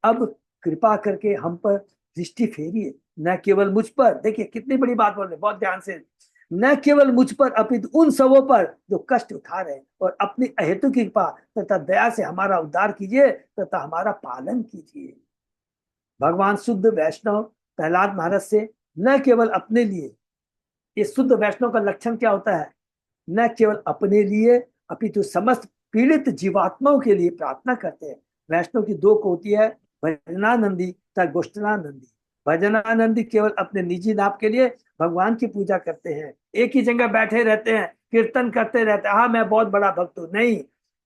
अब कृपा करके हम पर दृष्टि फेरिए, न केवल मुझ पर। देखिए कितनी बड़ी बात बोल रहे, बहुत ध्यान से। न केवल मुझ पर अपितु उन सबों पर जो कष्ट उठा रहे हैं, और अपनी अहेतु की कृपा तथा दया से हमारा उद्धार कीजिए तथा हमारा पालन कीजिए। भगवान शुद्ध वैष्णव प्रहलाद महाराज से न केवल अपने लिए, ये शुद्ध वैष्णव का लक्षण क्या होता है, न केवल अपने लिए अपितु समस्त पीड़ित जीवात्माओं के लिए प्रार्थना करते हैं। वैष्णव की दो कोटि है, भजनानंदी तथा गोष्ठनानंदी। भजनानंदी केवल अपने निजी लाभ के लिए भगवान की पूजा करते हैं, एक ही जगह बैठे रहते हैं, कीर्तन करते रहते हैं, हाँ मैं बहुत बड़ा भक्त हूँ। नहीं,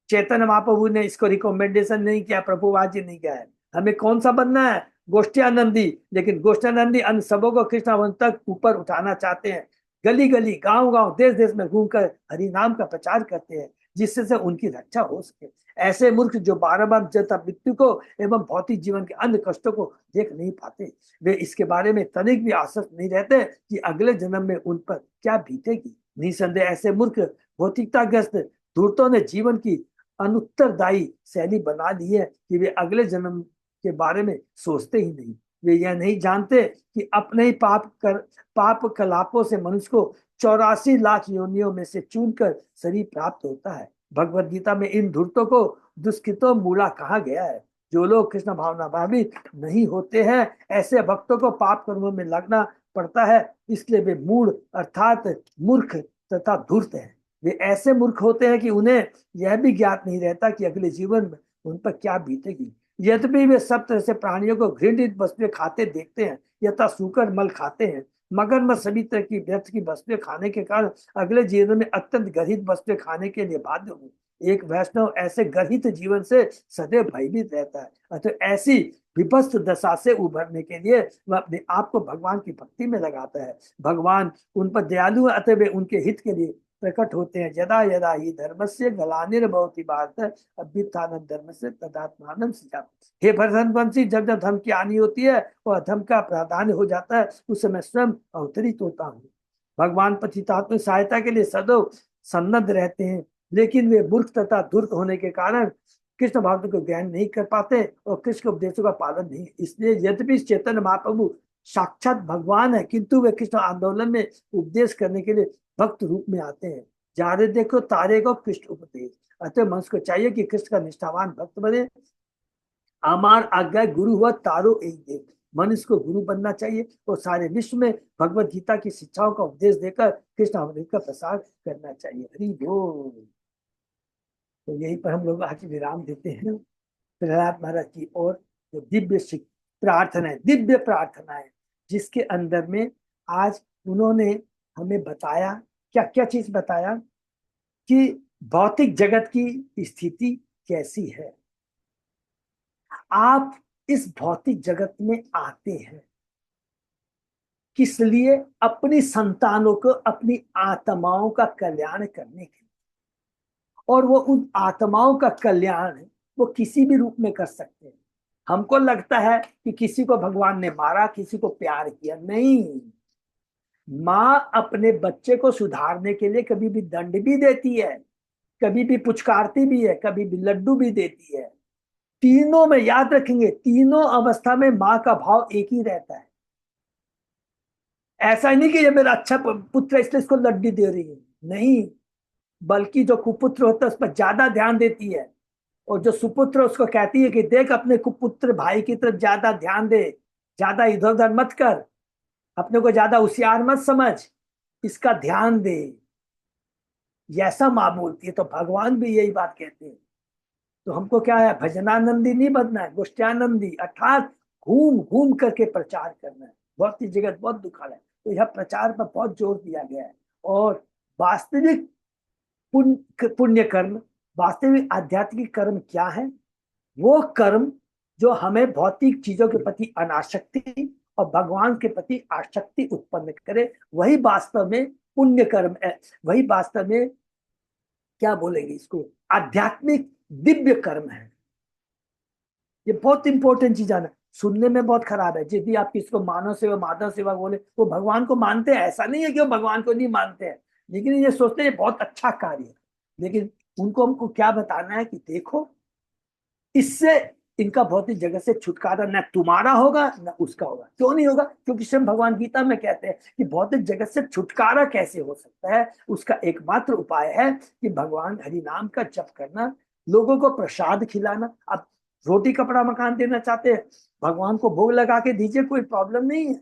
चैतन्य महाप्रभु ने इसको रिकमेंडेशन नहीं किया, प्रभुपाद जी नहीं किया है। हमें कौन सा बनना है, गोष्ठ्यानंदी। लेकिन गोष्ठ्यानंदी अन्य सबों को कृष्ण भवन तक ऊपर उठाना चाहते हैं, गली गली गांव गांव देश देश में घूमकर हरि नाम का प्रचार करते हैं, जिससे से उनकी रक्षा हो सके। ऐसे मूर्ख जो बार बार जनता मृत्यु को एवं भौतिक जीवन के अन्य कष्टों को देख नहीं पाते, वे इसके बारे में तनिक भी आसक्त नहीं रहते कि अगले जन्म में उन पर क्या बीतेगी। निसंदेह ऐसे मूर्ख भौतिकताग्रस्त धूर्तों ने जीवन की अनुत्तरदायी शैली बना ली है कि वे अगले जन्म के बारे में सोचते ही नहीं। वे यह नहीं जानते कि अपने ही पाप कलापों से मनुष्य को 84 लाख योनियों में से चुनकर शरीर प्राप्त होता है। भगवत गीता में इन धूर्तों को दुष्कृतो मूला कहा गया है। जो लोग कृष्ण भावना भावित नहीं होते हैं, ऐसे भक्तों को पाप कर्मों में लगना पड़ता है, इसलिए वे मूढ़ अर्थात मूर्ख तथा धूर्त हैं। वे ऐसे मूर्ख होते हैं कि उन्हें यह भी ज्ञात नहीं रहता कि अगले जीवन में उन पर क्या बीतेगी। यद्यपि वे सब तरह से प्राणियों को घृणित वस्तुएं खाते देखते हैं, यथा सूकर मल खाते हैं, मगर मैं सभी तरह की व्यर्थ की वस्तुएं खाने के कारण अगले जीवन में अत्यंत गर्हित वस्तुएं खाने के लिए बाध्य हूँ। एक वैष्णव ऐसे गर्हित जीवन से सदैव भयभीत रहता है, अतः ऐसी विभत्स दशा से उभरने के लिए वह अपने आप को भगवान की भक्ति में लगाता है। भगवान उन पर दयालु है, अतः वे उनके हित के लिए प्रकट होते हैं। यदा यदा ही धर्मस्य ग्लानिर्भवति भारत अभ्युत्थानं धर्मस्य तदात्मानं सृजामि। हे भरतवंशी, जब जब धर्म की हानि होती है और धर्म का प्राधान्य हो जाता है, उस समय स्वयं अवतरित होता हूँ। भगवान पतितात्मा सहायता के लिए सदैव सन्नद्ध रहते हैं, लेकिन वे मूर्ख तथा धूर्त होने के कारण कृष्ण भक्त को ज्ञान नहीं कर पाते और कृष्ण के उपदेशों का पालन नहीं। इसलिए यद्यपि चैतन्य महाप्रभु साक्षात भगवान है, किंतु वे कृष्ण आंदोलन में उपदेश करने के लिए भक्त रूप में आते हैं। जारे देखो तारे को कृष्ण उपदेश। अतः मनुष्य को चाहिए कि कृष्ण का निष्ठावान भक्त बने। आमार आज्ञा गुरु हुआ तारो एक देव। मनुष्य को गुरु बनना चाहिए और सारे विश्व में भगवत गीता की शिक्षाओं का उपदेश देकर कृष्ण अवतार का प्रसार करना चाहिए। हरि बोल। तो यहीं पर हम लोग आज विराम देते हैं। प्रहलाद महाराज की ओर जो दिव्य प्रार्थना है, दिव्य प्रार्थना है, जिसके अंदर में आज उन्होंने हमें बताया, क्या क्या चीज बताया कि भौतिक जगत की स्थिति कैसी है। आप इस भौतिक जगत में आते हैं किस लिए? अपनी संतानों को, अपनी आत्माओं का कल्याण करने के लिए। और वो उन आत्माओं का कल्याण वो किसी भी रूप में कर सकते हैं। हमको लगता है कि किसी को भगवान ने मारा, किसी को प्यार किया, नहीं। माँ अपने बच्चे को सुधारने के लिए कभी भी दंड भी देती है, कभी भी पुचकारती भी है, कभी भी लड्डू भी देती है। तीनों में याद रखेंगे, तीनों अवस्था में माँ का भाव एक ही रहता है। ऐसा नहीं कि ये मेरा अच्छा पुत्र है इसलिए इसको लड्डू दे रही है, नहीं। बल्कि जो कुपुत्र होता है उस पर ज्यादा ध्यान देती है, और जो सुपुत्र उसको कहती है कि देख अपने कुपुत्र भाई की तरफ ज्यादा ध्यान दे, ज्यादा इधर उधर मत कर, अपने को ज्यादा होशियार मत समझ, इसका ध्यान दे। ऐसा माँ बोलती है, तो भगवान भी यही बात कहते हैं। तो हमको क्या है, भजनानंदी नहीं बनना है, गोष्ठ्यानंदी, अर्थात घूम घूम करके प्रचार करना है। बहुत ही जगत बहुत दुखाल है, तो यह प्रचार पर बहुत जोर दिया गया है। और वास्तविक पुण्य कर्म, वास्तविक आध्यात्मिक कर्म क्या है? वो कर्म जो हमें भौतिक चीजों के प्रति अनासक्ति और भगवान के प्रति आसक्ति उत्पन्न करे, वही वास्तव में पुण्य कर्म है। वही वास्तव में क्या बोलेंगे इसको, आध्यात्मिक दिव्य कर्म है। ये बहुत इंपॉर्टेंट चीज है। सुनने में बहुत खराब है, यदि आप किसको मानव सेवा माधव सेवा बोले, वो भगवान को मानते हैं, ऐसा नहीं है कि वो भगवान को नहीं मानते हैं, लेकिन ये सोचते हैं बहुत अच्छा कार्य है। लेकिन उनको हमको क्या बताना है कि देखो, इससे इनका भौतिक जगत से छुटकारा न तुम्हारा होगा न उसका होगा। क्यों नहीं होगा? क्योंकि स्वयं भगवान गीता में कहते हैं कि भौतिक जगत से छुटकारा कैसे हो सकता है। उसका एकमात्र उपाय है कि भगवान हरि नाम का जप करना, लोगों को प्रसाद खिलाना। अब रोटी कपड़ा मकान देना चाहते हैं, भगवान को भोग लगा के दीजिए, कोई प्रॉब्लम नहीं है।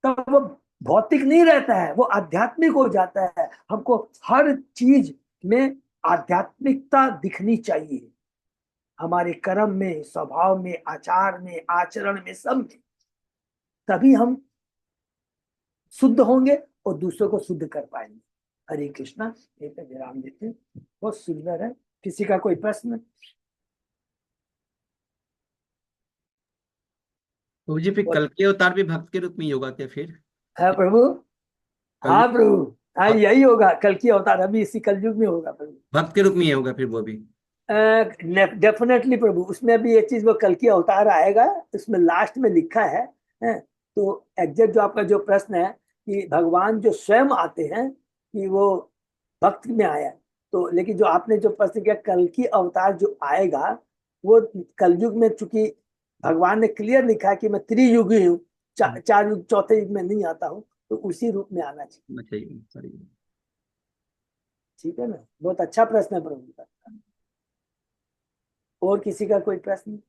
तब वो भौतिक नहीं रहता है, वो आध्यात्मिक हो जाता है। हमको हर चीज में आध्यात्मिकता दिखनी चाहिए, हमारे कर्म में, स्वभाव में, आचार में, आचरण में, सब में। तभी हम शुद्ध होंगे और दूसरों को शुद्ध कर पाएंगे। हरे कृष्णा। यहीं पे विराम देते हैं। बहुत सुंदर है। किसी का कोई प्रश्न? तो जी फिर कल के अवतार भी भक्त के रूप में ही होगा क्या फिर? है प्रभु। कल हाँ प्रभु। हाँ, यही होगा, कल की अवतार अभी इसी कलयुग में होगा प्रभु। भक्त के रूप में ही होगा फिर वो भी? डेफिनेटली प्रभु, उसमें भी एक चीज, वो कल की अवतार आएगा, उसमें लास्ट में लिखा है। तो एग्जैक्ट जो आपका जो प्रश्न है कि भगवान जो स्वयं आते हैं कि वो भक्त में आया, तो लेकिन जो आपने जो प्रश्न किया कल की अवतार जो आएगा, वो कलयुग में, चूंकि भगवान ने क्लियर लिखा है कि मैं त्रियुगी हूँ, चार युग, चौथे युग में नहीं आता हूँ, तो उसी रूप में आना चाहिए। बताइए सॉरी। ठीक है ना? बहुत अच्छा प्रश्न है प्रभु का। और किसी का कोई प्रश्न?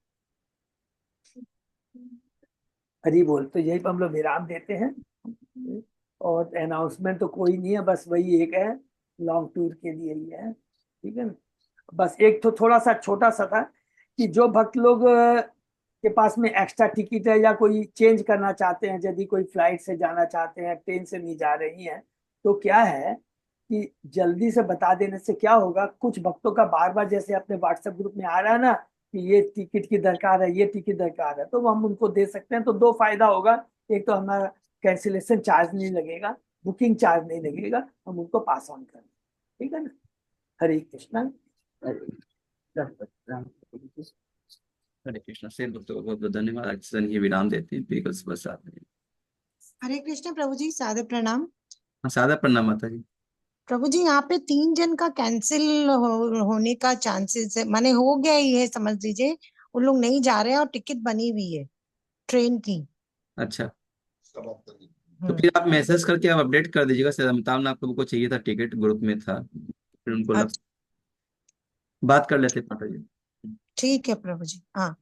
हरी बोल। तो यही पर हम लोग विराम देते हैं। और अनाउंसमेंट तो कोई नहीं है, बस वही एक है, लॉन्ग टूर के लिए ही है। ठीक है ना? बस एक तो थोड़ा सा छोटा सा था कि जो भक्त लोग के पास में एक्स्ट्रा टिकट है या कोई चेंज करना चाहते हैं, यदि कोई फ्लाइट से जाना चाहते हैं, ट्रेन से नहीं जा रही हैं, तो क्या है कि जल्दी से बता देने से क्या होगा, कुछ भक्तों का बार बार जैसे अपने व्हाट्सएप ग्रुप में आ रहा है ना कि ये टिकट की दरकार है, ये टिकट दरकार है, तो वो हम उनको दे सकते हैं। तो दो फायदा होगा, एक तो हमारा कैंसिलेशन चार्ज नहीं लगेगा, बुकिंग चार्ज नहीं लगेगा, हम उनको पास ऑन करें। ठीक है ना? हरे कृष्णा। हरे कृष्णा से भक्तों को बहुत बहुत धन्यवाद। आज सन ये विराम देते हैं बिल्कुल बस साथ में। हरे कृष्ण प्रभु जी, सादर प्रणाम। हाँ सादा प्रणाम माता जी। प्रभु जी, यहाँ पे 3 जन का कैंसिल होने का चांसेस है, माने हो गया ही है समझ लीजिए। उन लोग नहीं जा रहे हैं और टिकट बनी हुई है ट्रेन की। अच्छा, तो हम्म। फिर आप मैसेज करके आप अपडेट कर दीजिएगा। सर अमिताभ ने आप लोगों को चाहिए था टिकट, ग्रुप में था, फिर उनको लग अच्छा, बात कर लेते माता जी। ठीक है प्रभु जी, हाँ।